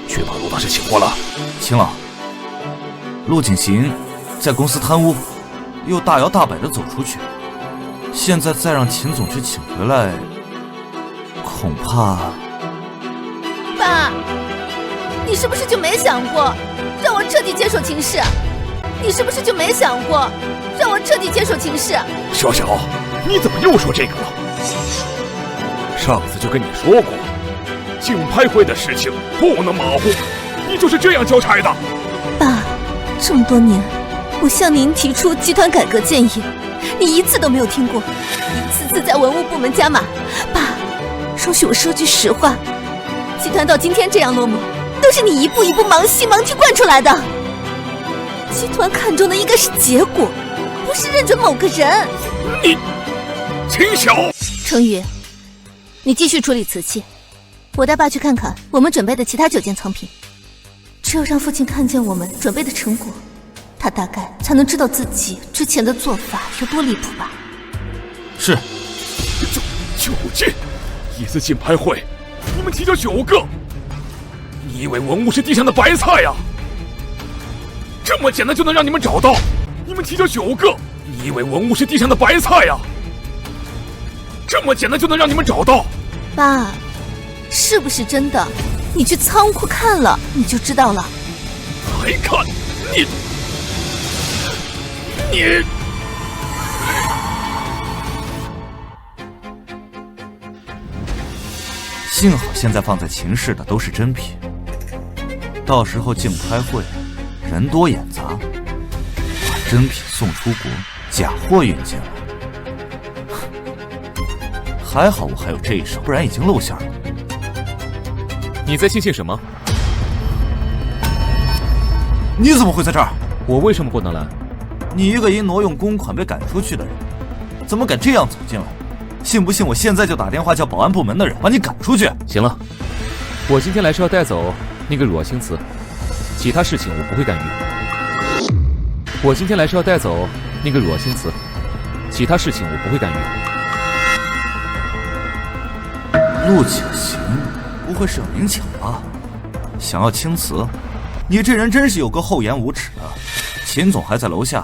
[SPEAKER 4] 去把陆大师请过来。
[SPEAKER 1] 秦老，陆景行在公司贪污，又大摇大摆地走出去，现在再让秦总去请回来，恐怕……
[SPEAKER 2] 爸，你是不是就没想过让我彻底接手秦氏？你是不是就没想过让我彻底接手秦氏？
[SPEAKER 4] 小小，你怎么又说这个了？上次就跟你说过，竞拍会的事情不能马虎，你就是这样交差的。
[SPEAKER 2] 爸，这么多年，我向您提出集团改革建议，你一次都没有听过，一次次在文物部门加码。爸，容许我说句实话，集团到今天这样落寞，都是你一步一步盲吸盲踢惯出来的。集团看重的应该是结果，不是认准某个人。
[SPEAKER 4] 你，秦晓，
[SPEAKER 2] 程宇，你继续处理瓷器，我带爸去看看我们准备的其他9件藏品。只有让父亲看见我们准备的成果，他大概才能知道自己之前的做法有多离谱吧。
[SPEAKER 1] 是。
[SPEAKER 4] 9件，一次竞拍会，你们提交9个，你以为文物是地上的白菜呀？这么简单就能让你们找到？你们提交9个，你以为文物是地上的白菜呀？这么简单就能让你们找到？
[SPEAKER 2] 爸，是不是真的？你去仓库看了，你就知道了。
[SPEAKER 4] 还看？你……
[SPEAKER 1] 幸好现在放在秦氏的都是真品，到时候竞拍会人多眼杂，把真品送出国，假货运进来，还好我还有这一手，不然已经露馅了。
[SPEAKER 3] 你在悻悻什么？
[SPEAKER 1] 你怎么会在这儿？
[SPEAKER 3] 我为什么不能来？
[SPEAKER 1] 你一个因挪用公款被赶出去的人，怎么敢这样走进来？信不信我现在就打电话叫保安部门的人把你赶出去？
[SPEAKER 3] 行了，我今天来是要带走那个汝青瓷，其他事情我不会干预。我今天来是要带走那个汝青瓷，其他事情我不会干预。
[SPEAKER 1] 陆景行，不会是要明抢吧？想要青瓷，你这人真是有个厚颜无耻的。秦总还在楼下，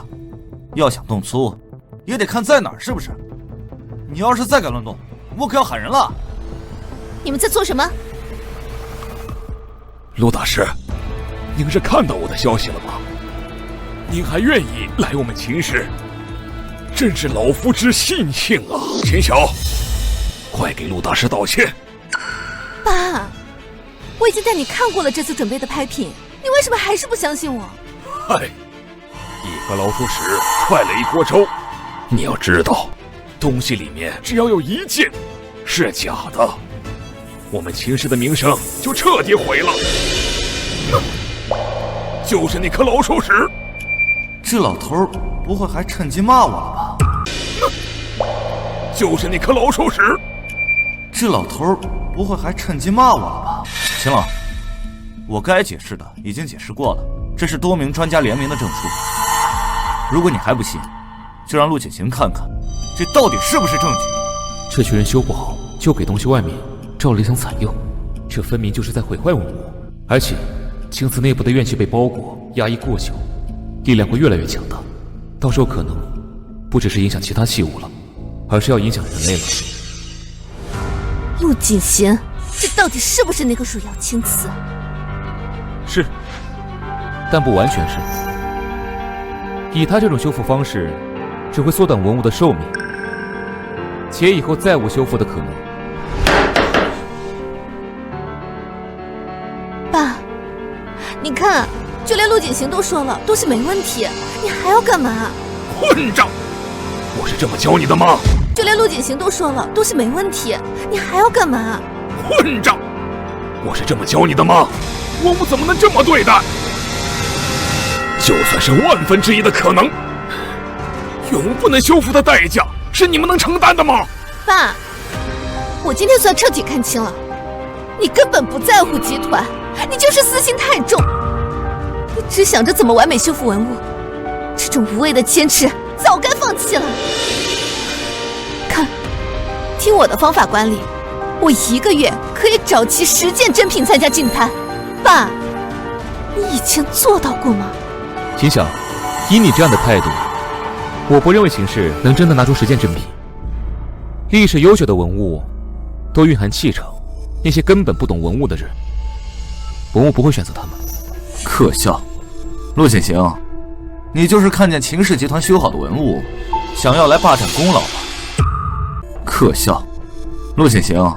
[SPEAKER 1] 要想动粗，也得看在哪儿，是不是？你要是再敢乱动，我可要喊人了。
[SPEAKER 2] 你们在做什么？
[SPEAKER 4] 陆大师，您是看到我的消息了吗？您还愿意来我们秦氏，真是老夫之幸庆啊！秦晓，快给陆大师道歉。
[SPEAKER 2] 爸，我已经带你看过了这次准备的拍品，你为什么还是不相信我？
[SPEAKER 4] 嗨，一颗老鼠屎坏了一锅粥。你要知道，东西里面只要有一件是假的，我们秦氏的名声就彻底毁了。就是那颗老鼠屎。
[SPEAKER 1] 这老头不会还趁机骂我了吧？
[SPEAKER 4] 就是那颗老鼠屎。
[SPEAKER 1] 这老头不会还趁机骂我了吧？秦老，我该解释的已经解释过了，这是多名专家联名的证书。如果你还不信，就让陆景行看看，这到底是不是证据？
[SPEAKER 3] 这群人修不好，就给东西外面照了一层残釉，这分明就是在毁坏文物。而且，青瓷内部的怨气被包裹、压抑过久，力量会越来越强大，到时候可能不只是影响其他器物了，而是要影响人类了。
[SPEAKER 2] 陆景贤，这到底是不是那个汝窑青瓷？
[SPEAKER 3] 是，但不完全是。以他这种修复方式，只会缩短文物的寿命，且以后再无修复的可能。
[SPEAKER 2] 爸，你看，就连陆景行都说了东西没问题，你还要干嘛？
[SPEAKER 4] 混账！我是这么教你的吗？
[SPEAKER 2] 就连陆景行都说了东西没问题，你还要干嘛？
[SPEAKER 4] 混账！我是这么教你的吗？文物怎么能这么对待？就算是1/1000的可能，永不能修复的代价是你们能承担的吗？
[SPEAKER 2] 爸，我今天算彻底看清了，你根本不在乎集团，你就是私心太重，你只想着怎么完美修复文物，这种无谓的坚持早该放弃了。看，听我的方法管理，我1个月可以找齐10件珍品参加竞拍。爸，你以前做到过吗？
[SPEAKER 3] 秦晓，以你这样的态度，我不认为秦氏能真的拿出10件珍品。历史悠久的文物都蕴含气场，那些根本不懂文物的人，文物不会选择他们。
[SPEAKER 1] 可笑！陆显行，你就是看见秦氏集团修好的文物，想要来霸占功劳吧？可笑！陆显行，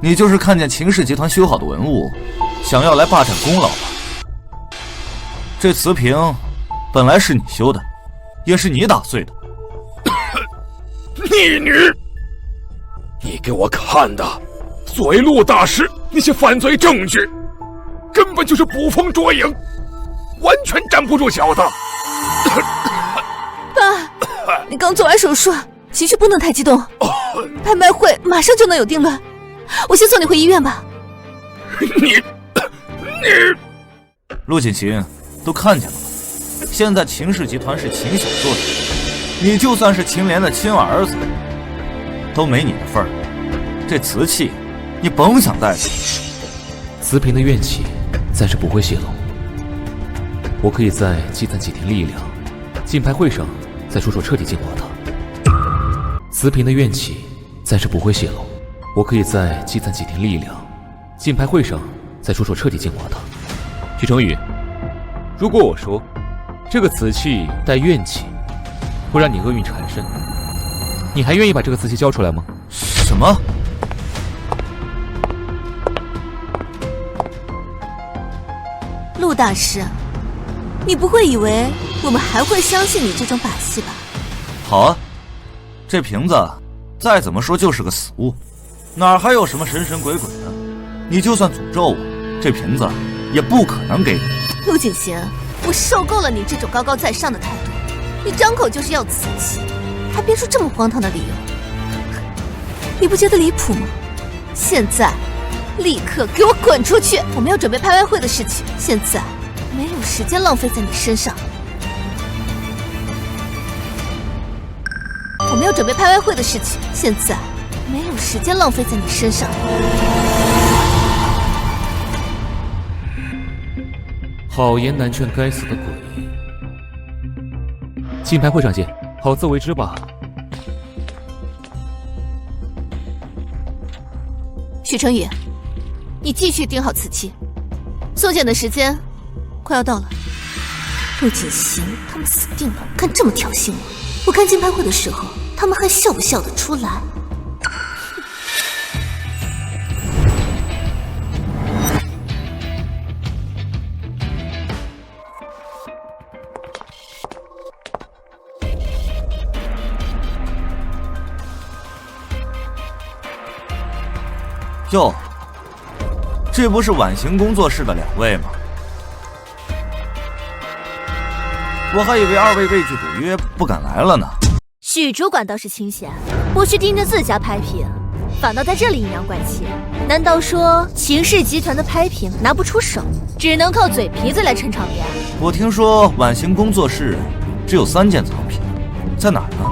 [SPEAKER 1] 你就是看见秦氏集团修好的文物，想要来霸占功劳吧？这瓷瓶本来是你修的，也是你打碎的。
[SPEAKER 4] 逆女！你给我看的，作为陆大师那些犯罪证据，根本就是捕风捉影，完全站不住脚的。
[SPEAKER 2] 爸，你刚做完手术，情绪不能太激动，拍卖会马上就能有定论，我先送你回医院吧。
[SPEAKER 4] 你，
[SPEAKER 1] 陆锦行都看见了吗？现在秦氏集团是秦晓做的，你就算是秦莲的亲儿子，都没你的份儿。这瓷器，你甭想带走。
[SPEAKER 3] 瓷瓶的怨气暂时不会泄露，我可以再积攒几天力量，竞拍会上再出手彻底净化它。瓷瓶的怨气暂时不会泄露，我可以再积攒几天力量，竞拍会上再出手彻底净化它。许成宇，如果我说这个瓷器带怨气，会让你厄运缠身，你还愿意把这个瓷器交出来吗？
[SPEAKER 1] 什么？
[SPEAKER 2] 陆大师，你不会以为我们还会相信你这种把戏吧？
[SPEAKER 1] 好啊，这瓶子再怎么说就是个死物，哪儿还有什么神神鬼鬼的？你就算诅咒我，这瓶子也不可能给你。
[SPEAKER 2] 陆景行，我受够了你这种高高在上的态度，你张口就是要瓷器，还编出这么荒唐的理由，你不觉得离谱吗？现在立刻给我滚出去！我们要准备拍卖会的事情，现在没有时间浪费在你身上。我们要准备拍卖会的事情，现在没有时间浪费在你身上。
[SPEAKER 3] 好言难劝该死的鬼。金牌会上见，好自为之吧。
[SPEAKER 2] 许成宇，你继续盯好瓷器，送检的时间快要到了。陆锦行他们死定了，敢这么挑衅我！我看金牌会的时候，他们还笑不笑得出来？
[SPEAKER 1] 哟，这不是晚行工作室的2位吗？我还以为2位畏惧赌约不敢来了呢。
[SPEAKER 5] 许主管倒是清闲，不去盯着自家拍品，反倒在这里阴阳怪气。难道说秦氏集团的拍品拿不出手，只能靠嘴皮子来撑场面？
[SPEAKER 1] 我听说晚行工作室只有3件藏品，在哪儿呢？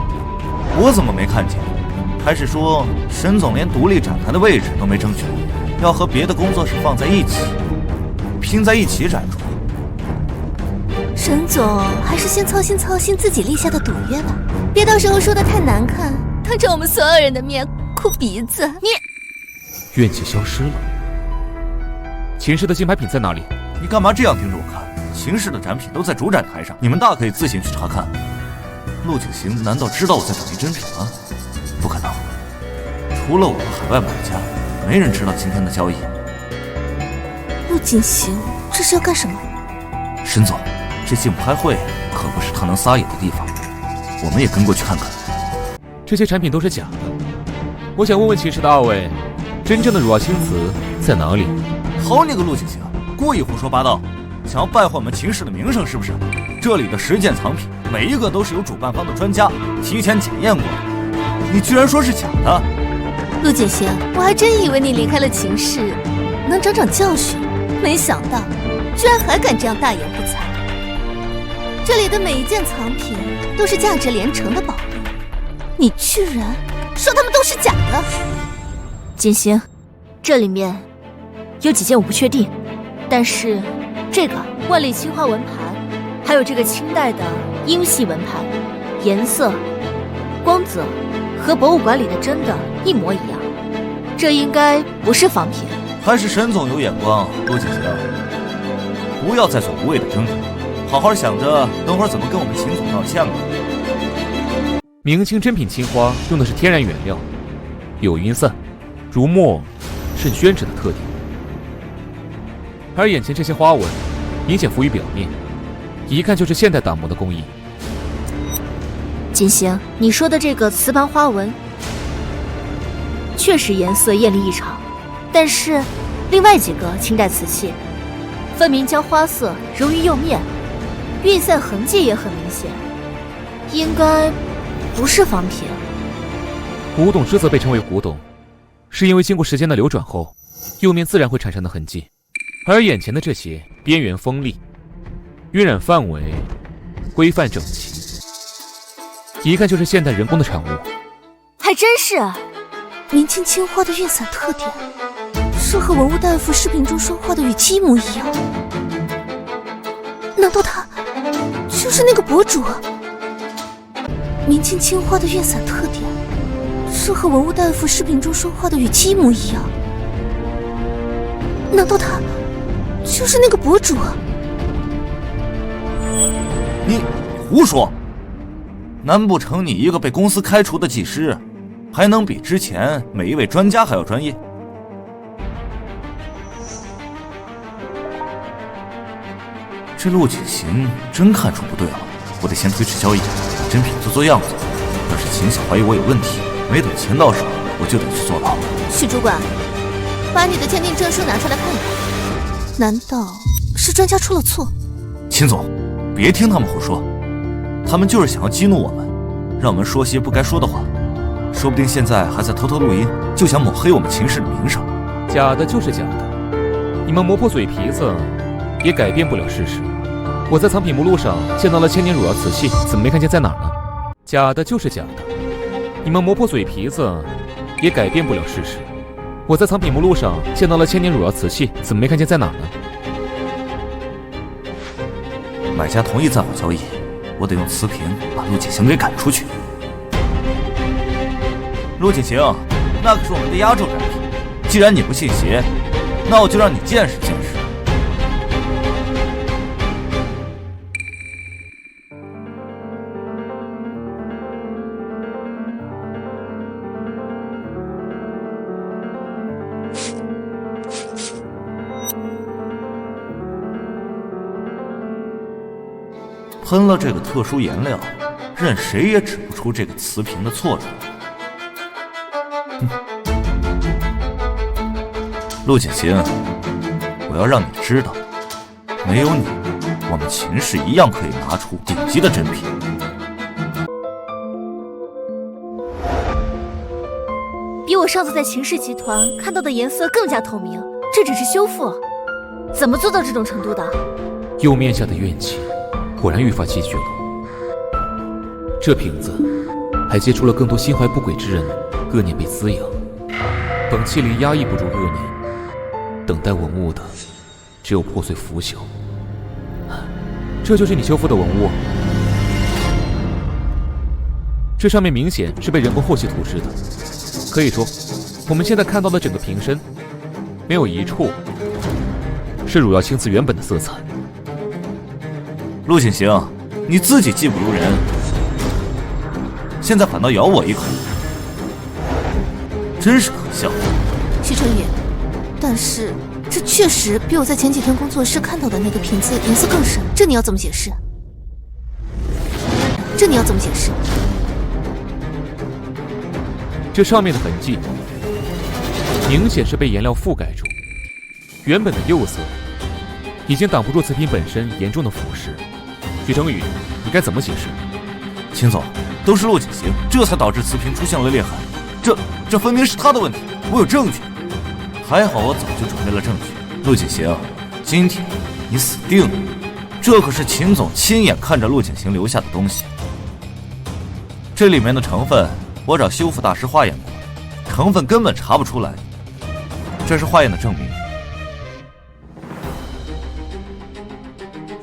[SPEAKER 1] 我怎么没看见？还是说沈总连独立展台的位置都没争取，要和别的工作室放在一起，拼在一起展出？
[SPEAKER 2] 沈总还是先操心自己立下的赌约吧，别到时候说的太难看，当着我们所有人的面哭鼻子。你
[SPEAKER 3] 怨气消失了。秦氏的金牌品在哪里？
[SPEAKER 1] 你干嘛这样盯着我看？秦氏的展品都在主展台上，你们大可以自行去查看。陆景行难道知道我在找一真品吗？不可能，除了我和海外买家，没人知道今天的交易。
[SPEAKER 2] 陆锦行这是要干什么？
[SPEAKER 1] 沈总，这竞拍会可不是他能撒野的地方，我们也跟过去看看。
[SPEAKER 3] 这些产品都是假的，我想问问秦氏的2位，真正的汝药青瓷在哪里？
[SPEAKER 1] 好你个陆景行，故意胡说八道，想要败坏我们秦氏的名声是不是？这里的10件藏品，每一个都是由主办方的专家提前检验过的。你居然说是假的！
[SPEAKER 2] 陆锦行，我还真以为你离开了秦氏能长长教训，没想到居然还敢这样大言不惭。这里的每一件藏品都是价值连城的宝物，你居然说他们都是假的！
[SPEAKER 5] 锦行，这里面有几件我不确定，但是这个万历青花纹盘，还有这个清代的英系纹盘，颜色、光泽和博物馆里的真的一模一样，这应该不是仿品。
[SPEAKER 1] 还是沈总有眼光，陆锦行，不要再做无谓的争执，好好想着等会儿怎么跟我们秦总道歉吧。
[SPEAKER 3] 明清真品青花用的是天然原料，有晕散、如墨、渗宣纸的特点，而眼前这些花纹明显浮于表面，一看就是现代打磨的工艺。
[SPEAKER 5] 锦行，你说的这个瓷盘花纹确实颜色艳丽异常，但是另外几个清代瓷器分明将花色融于釉面，晕散痕迹也很明显，应该不是仿品。
[SPEAKER 3] 古董之所以被称为古董，是因为经过时间的流转后，釉面自然会产生的痕迹，而眼前的这些边缘锋利，晕染范围规范整齐，一看就是现代人工的产物。
[SPEAKER 5] 还真是
[SPEAKER 2] 明清青花的晕散特点是和文物大夫视频中说话的语气一模一样，难道他就是那个博主？明清青花的晕散特点是和文物大夫视频中说话的语气一模一样，难道他就是那个博主？
[SPEAKER 1] 你胡说！难不成你一个被公司开除的技师，还能比之前每一位专家还要专业？这陆景行真看出不对了，我得先推迟交易，把真品做样子。要是秦晓怀疑我有问题，没等钱到手，我就得去坐牢。
[SPEAKER 2] 许主管，把你的鉴定证书拿出来看看，难道是专家出了错？
[SPEAKER 1] 秦总，别听他们胡说，他们就是想要激怒我们，让我们说些不该说的话，说不定现在还在偷偷录音，就想抹黑我们秦氏的名声。
[SPEAKER 3] 假的就是假的，你们磨破嘴皮子也改变不了事实。我在藏品目录上见到了千年汝窑瓷器，怎么没看见在哪儿呢？假的就是假的，你们磨破嘴皮子也改变不了事实。我在藏品目录上见到了千年汝窑瓷器，怎么没看见在哪儿呢？
[SPEAKER 1] 买家同意暂缓交易，我得用瓷瓶把陆锦行给赶出去。陆锦行，那可是我们的压轴产品，既然你不信邪，那我就让你见识见识。喷了这个特殊颜料，任谁也指不出这个瓷瓶的错处。陆锦行，我要让你知道，没有你，我们秦氏一样可以拿出顶级的真品。
[SPEAKER 5] 比我上次在秦氏集团看到的颜色更加透明，这只是修复，怎么做到这种程度的？
[SPEAKER 3] 釉面下的怨气果然愈发积聚了，这瓶子还结出了更多心怀不轨之人恶念被滋养，本器里压抑不住恶念，等待文物的只有破碎腐朽。这就是你修复的文物，这上面明显是被人工后期涂制的，可以说我们现在看到的整个瓶身没有一处是汝窑青瓷原本的色彩。
[SPEAKER 1] 陆锦行，你自己技不如人，现在反倒咬我一口，真是可笑。
[SPEAKER 2] 徐成宇，但是这确实比我在前几天工作室看到的那个瓶子颜色更深，这你要怎么解释？
[SPEAKER 3] 这上面的痕迹明显是被颜料覆盖住，原本的釉色已经挡不住瓷瓶本身严重的腐蚀。徐成宇，你该怎么解释？
[SPEAKER 1] 秦总，都是陆锦行，这才导致瓷瓶出现了裂痕，这分明是他的问题，我有证据。还好我早就准备了证据。陆锦行，今天你死定了，这可是秦总亲眼看着陆锦行留下的东西。这里面的成分我找修复大师化验过，成分根本查不出来，这是化验的证明。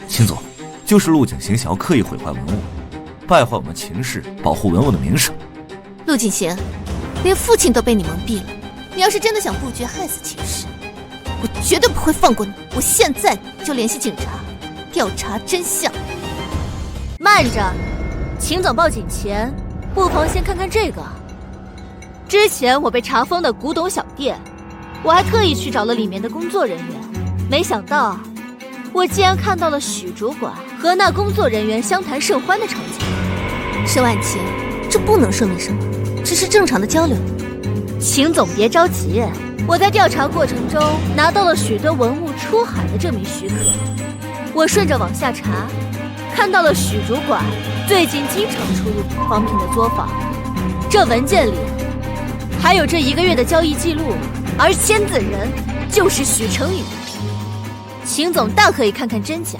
[SPEAKER 1] 秦总，就是陆景行想要刻意毁坏文物，败坏我们秦氏保护文物的名声。
[SPEAKER 2] 陆锦行，连父亲都被你蒙蔽了，你要是真的想布局害死秦氏，我绝对不会放过你。我现在就联系警察，调查真相。
[SPEAKER 5] 慢着，秦总报警前，不妨先看看这个。之前我被查封的古董小店，我还特意去找了里面的工作人员，没想到我竟然看到了许主管和那工作人员相谈甚欢的场景。
[SPEAKER 2] 沈婉晴，这不能说明什么，只是正常的交流。
[SPEAKER 5] 秦总别着急，我在调查过程中拿到了许多文物出海的证明许可。我顺着往下查，看到了许主管最近经常出入仿品的作坊，这文件里还有这1个月的交易记录，而签字人就是许成宇。秦总大可以看看真假。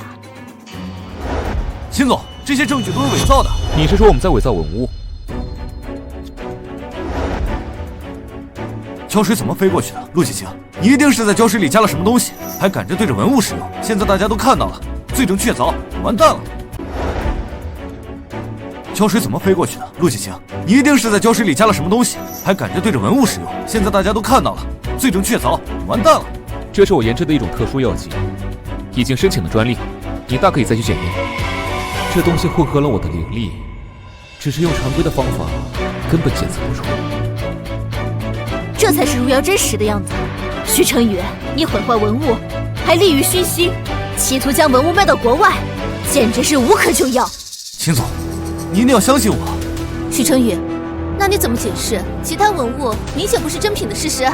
[SPEAKER 1] 秦总，这些证据都是伪造的。
[SPEAKER 3] 你是说我们在伪造文物？
[SPEAKER 1] 胶水怎么飞过去的？陆锦行，你一定是在胶水里加了什么东西，还赶着对着文物使用。现在大家都看到了，罪证确凿，完蛋了。胶水怎么飞过去的？陆锦行，你一定是在胶水里加了什么东西，还赶着对着文物使用。现在大家都看到了，罪证确凿，完蛋了。
[SPEAKER 3] 这是我研制的一种特殊药剂，已经申请了专利，你大可以再去检验。这东西混合了我的灵力，只是用常规的方法根本检测不出。
[SPEAKER 5] 这才是如瑶真实的样子。徐成宇，你毁坏文物，还利欲熏心，企图将文物卖到国外，简直是无可救药。
[SPEAKER 1] 秦总，你一定要相信我。
[SPEAKER 2] 许成宇，那你怎么解释其他文物明显不是真品的事实？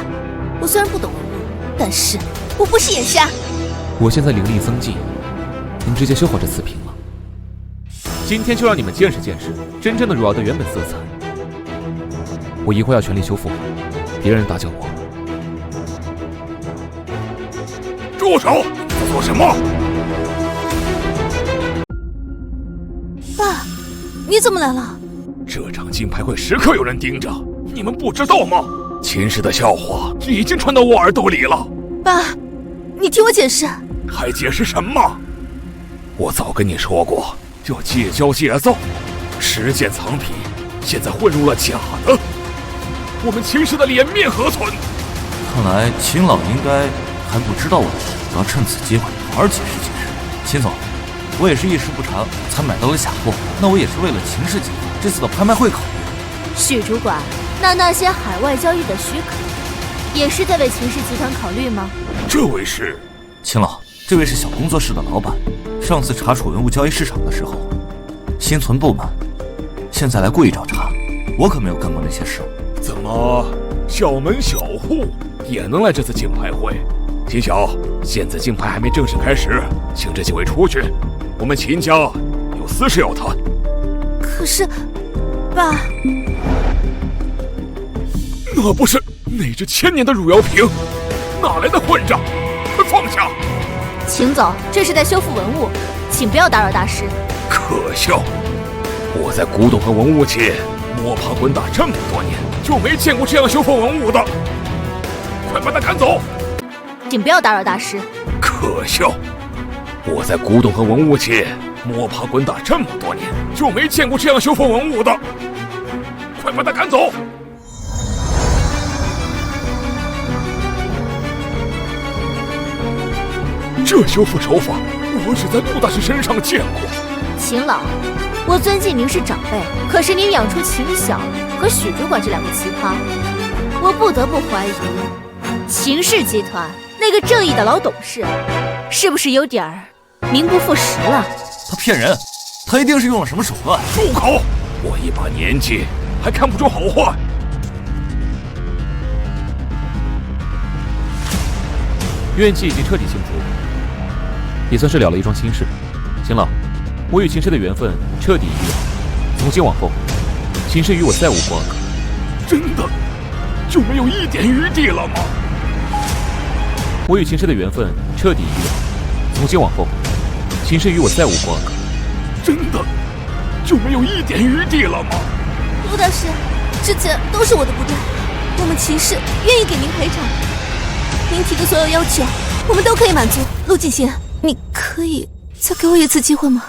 [SPEAKER 2] 我虽然不懂文物，但是我不是眼瞎。
[SPEAKER 3] 我现在灵力增进，能直接修好这瓷瓶了。今天就让你们见识见识真正的汝窑的原本色彩。我一会儿要全力修复，别人打搅我。
[SPEAKER 4] 住手！你在做什么？
[SPEAKER 2] 爸，你怎么来了？
[SPEAKER 4] 这场金牌会时刻有人盯着，你们不知道吗？秦氏的笑话已经传到我耳朵里了。
[SPEAKER 2] 爸，你听我解释。
[SPEAKER 4] 还解释什么？我早跟你说过，要戒骄戒躁，实践藏品，现在混入了假的，我们秦氏的脸面何存？
[SPEAKER 1] 看来秦老应该还不知道我的事，我要趁此机会好好解释解释。秦总，我也是一时不察才买到了假货，那我也是为了秦氏集团这次的拍卖会考虑。
[SPEAKER 5] 许主管，那些海外交易的许可，也是在为秦氏集团考虑吗？
[SPEAKER 4] 这位是
[SPEAKER 1] 秦老，这位是小工作室的老板。上次查处文物交易市场的时候，心存不满，现在来故意找茬。我可没有干过那些事。
[SPEAKER 4] 怎么小门小户也能来这次竞拍会？秦晓，现在竞拍还没正式开始，请这几位出去，我们秦家有私事要谈。
[SPEAKER 2] 可是，爸，
[SPEAKER 4] 那不是那只1000年的汝窑瓶，哪来的混账？快放下！
[SPEAKER 5] 秦总，这是在修复文物，请不要打扰大师。
[SPEAKER 4] 可笑！我在古董和文物界摸爬滚打这么多年，就没见过这样修复文物的。快把他赶走！
[SPEAKER 5] 请不要打扰大师。
[SPEAKER 4] 可笑！我在古董和文物界摸爬滚打这么多年，就没见过这样修复文物的。快把他赶走！这修复手法，我只在陆大师身上见过。
[SPEAKER 5] 秦老，我尊敬您是长辈，可是您养出秦晓和许主管这2个奇葩，我不得不怀疑，秦氏集团那个正义的老董事，是不是有点名不副实了？
[SPEAKER 1] 他骗人，他一定是用了什么手段。
[SPEAKER 4] 住口！我一把年纪还看不出好坏。
[SPEAKER 3] 怨气已经彻底清除，也算是了一桩心事。秦老，我与秦氏的缘分彻底已了，从今往后，秦氏与我再无瓜葛。
[SPEAKER 4] 真的就没有一点余地了吗？
[SPEAKER 3] 我与秦氏的缘分彻底已了，从今往后，秦氏与我再无瓜葛。
[SPEAKER 4] 真的就没有一点余地了吗？
[SPEAKER 2] 陆大师，之前都是我的不对，我们秦氏愿意给您赔偿，您提的所有要求，我们都可以满足。陆锦行，你可以再给我一次机会吗？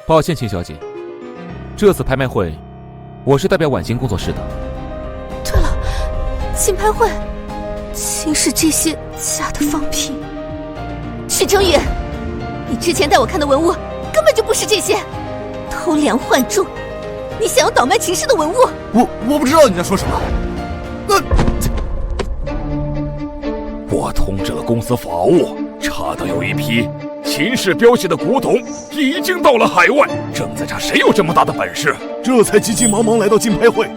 [SPEAKER 3] 抱歉，秦小姐，这次拍卖会，我是代表晚星工作室的。
[SPEAKER 2] 对了，竞拍会，秦氏这些假的仿品。许成宇，你之前带我看的文物根本就不是这些，偷梁换柱，你想要倒卖秦氏的文物？
[SPEAKER 1] 我不知道你在说什么。
[SPEAKER 4] 我通知了公司法务，查到有一批秦氏标记的古董已经到了海外，正在查谁有这么大的本事，
[SPEAKER 6] 这才急急忙忙来到竞拍会。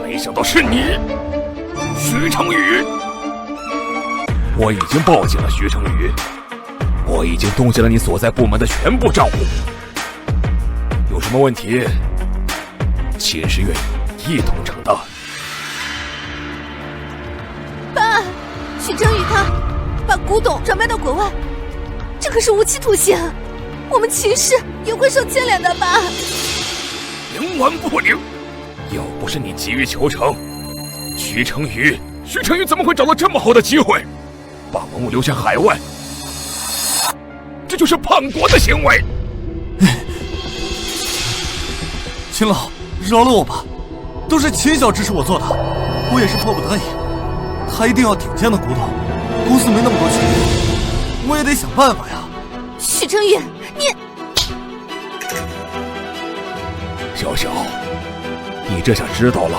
[SPEAKER 4] 没想到是你，徐成宇！我已经报警了，徐成宇，我已经冻结了你所在部门的全部账户。有什么问题，秦氏愿意一同承担。
[SPEAKER 2] 爸，许成宇他把古董转卖到国外，这可是无期徒刑，我们秦氏也会受牵连的吧？
[SPEAKER 4] 冥顽不灵，要不是你急于求成，徐成宇怎么会找到这么好的机会，把文物留下海外？这就是叛国的行为。
[SPEAKER 1] 秦老，饶了我吧，都是秦晓支持我做的，我也是迫不得已。他一定要顶尖的古董，公司没那么多钱，我也得想办法呀。
[SPEAKER 2] 许成宇，你
[SPEAKER 4] 小小，你这下知道了，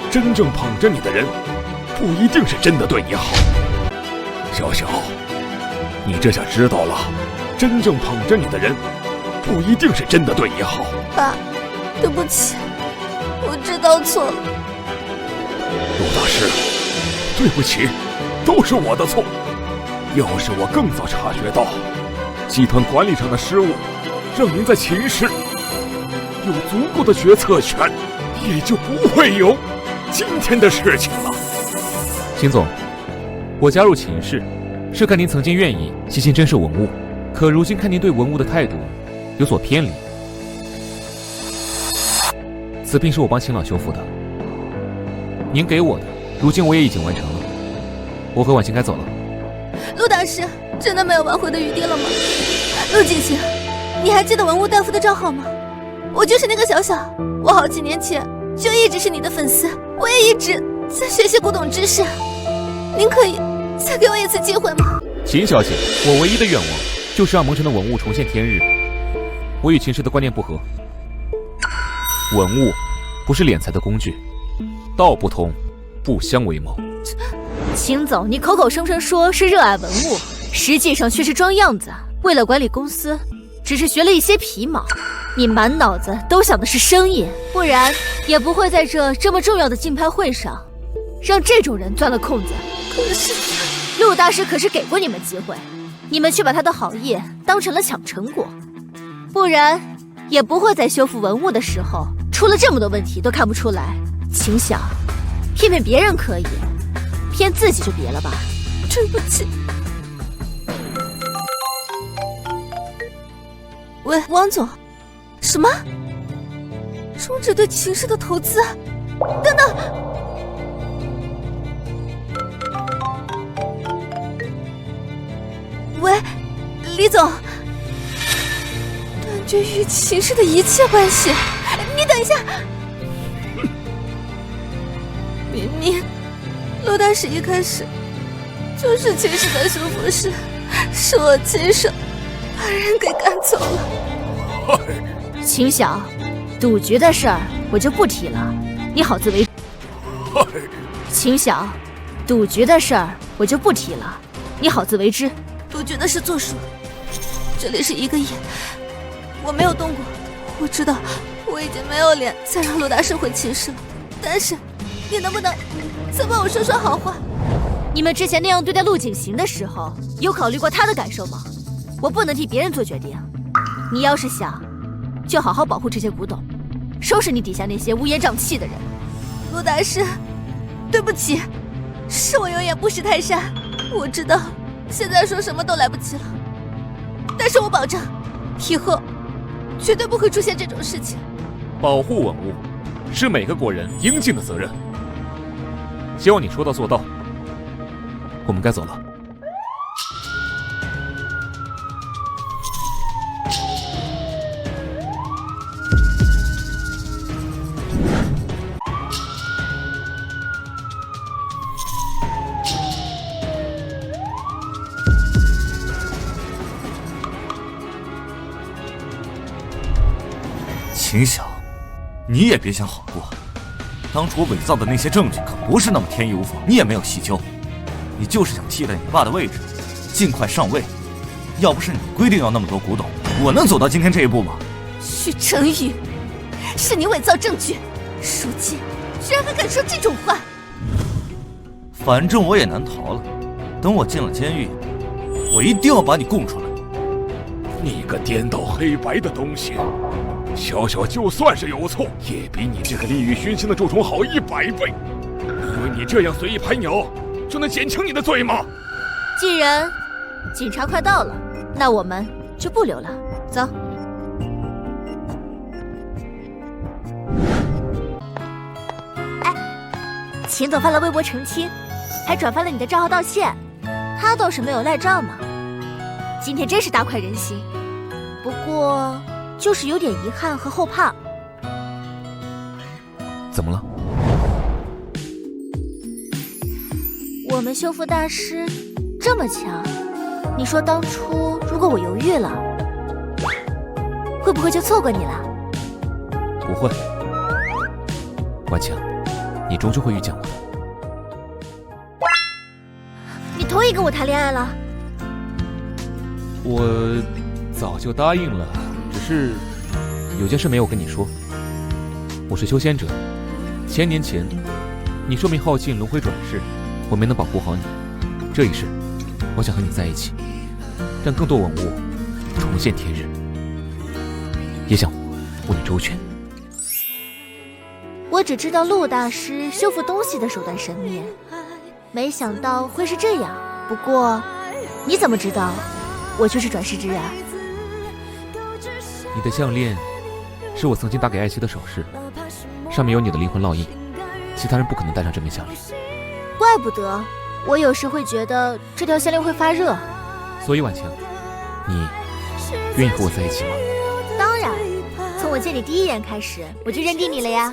[SPEAKER 4] 真正捧着你的人，不一定是真的对你好。小小，你这下知道了，真正捧着你的人，不一定是真的对你好。
[SPEAKER 2] 爸，对不起，我知道错了。
[SPEAKER 4] 陆大师，对不起，都是我的错。要是我更早察觉到集团管理上的失误，让您在秦氏有足够的决策权，也就不会有今天的事情了。
[SPEAKER 3] 秦总，我加入秦氏是看您曾经愿意细心珍视文物，可如今看您对文物的态度有所偏离。此病是我帮秦老修复的，您给我的，如今我也已经完成了。我和婉晴该走了。
[SPEAKER 2] 陆大师，真的没有挽回的余地了吗？陆景行，你还记得文物大夫的账号吗？我就是那个小小，我好几年前就一直是你的粉丝，我也一直在学习古董知识。您可以再给我一次机会吗？
[SPEAKER 3] 秦小姐，我唯一的愿望就是让蒙城的文物重现天日。我与秦氏的观念不合，文物不是敛财的工具，道不同，不相为谋。
[SPEAKER 5] 秦总，你口口声声说是热爱文物，实际上却是装样子。为了管理公司，只是学了一些皮毛。你满脑子都想的是生意，不然也不会在这么重要的竞拍会上，让这种人钻了空子。可是，陆大师可是给过你们机会，你们却把他的好意当成了抢成果，不然也不会在修复文物的时候出了这么多问题都看不出来。秦晓，骗骗别人可以，骗自己就别了吧。
[SPEAKER 2] 对不起。喂，汪总，什么？终止对秦氏的投资？等等！喂，李总，断绝与秦氏的一切关系。你等一下，明明陆大师一开始就是秦氏的修复师，是我亲手把人给赶走了。
[SPEAKER 5] 秦晓，赌局的事儿我就不提了，你好自为之。秦晓，赌局的事儿我就不提了，你好自为之。
[SPEAKER 2] 赌局的事作数，这里是1个亿，我没有动过。我知道我已经没有脸再让陆大师回秦氏了，但是你能不能再帮我说说好话？
[SPEAKER 5] 你们之前那样对待陆景行的时候，有考虑过他的感受吗？我不能替别人做决定，你要是想，就好好保护这些古董，收拾你底下那些乌烟瘴气的人。
[SPEAKER 2] 陆大师，对不起，是我有眼不识泰山。我知道现在说什么都来不及了，但是我保证以后绝对不会出现这种事情。
[SPEAKER 3] 保护文物是每个国人应尽的责任，希望你说到做到。我们该走了。
[SPEAKER 1] 秦晓，你也别想好过。当初伪造的那些证据可不是那么天衣无缝，你也没有细究，你就是想替代你爸的位置，尽快上位。要不是你规定要那么多古董，我能走到今天这一步吗？
[SPEAKER 2] 许成宇，是你伪造证据，如今居然还敢说这种话！
[SPEAKER 1] 反正我也难逃了，等我进了监狱，我一定要把你供出来。
[SPEAKER 4] 你个颠倒黑白的东西！小小就算是有错，也比你这个利欲熏心的蛀虫好100倍。因为你这样随意拍鸟，就能减轻你的罪吗？
[SPEAKER 5] 既然警察快到了，那我们就不留了，走。哎，秦总发了微博澄清，还转发了你的账号道歉，他倒是没有赖账嘛。今天真是大快人心，不过就是有点遗憾和后怕。
[SPEAKER 3] 怎么了？
[SPEAKER 5] 我们修复大师这么强，你说当初如果我犹豫了，会不会就错过你了？
[SPEAKER 3] 不会，婉晴，你终究会遇见我的。
[SPEAKER 5] 你同意跟我谈恋爱了？
[SPEAKER 3] 我早就答应了，只是有件事没有跟你说。我是修仙者，1000年前你寿命耗尽，轮回转世，我没能保护好你。这一世，我想和你在一起，让更多文物重现天日，也想为你周全。
[SPEAKER 5] 我只知道陆大师修复东西的手段神秘，没想到会是这样。不过，你怎么知道我就是转世之人？
[SPEAKER 3] 你的项链是我曾经打给艾希的首饰，上面有你的灵魂烙印，其他人不可能戴上这枚项链。
[SPEAKER 5] 怪不得，我有时会觉得这条项链会发热。
[SPEAKER 3] 所以婉晴，你愿意和我在一起吗？
[SPEAKER 5] 当然，从我见你第一眼开始，我就认定你了呀。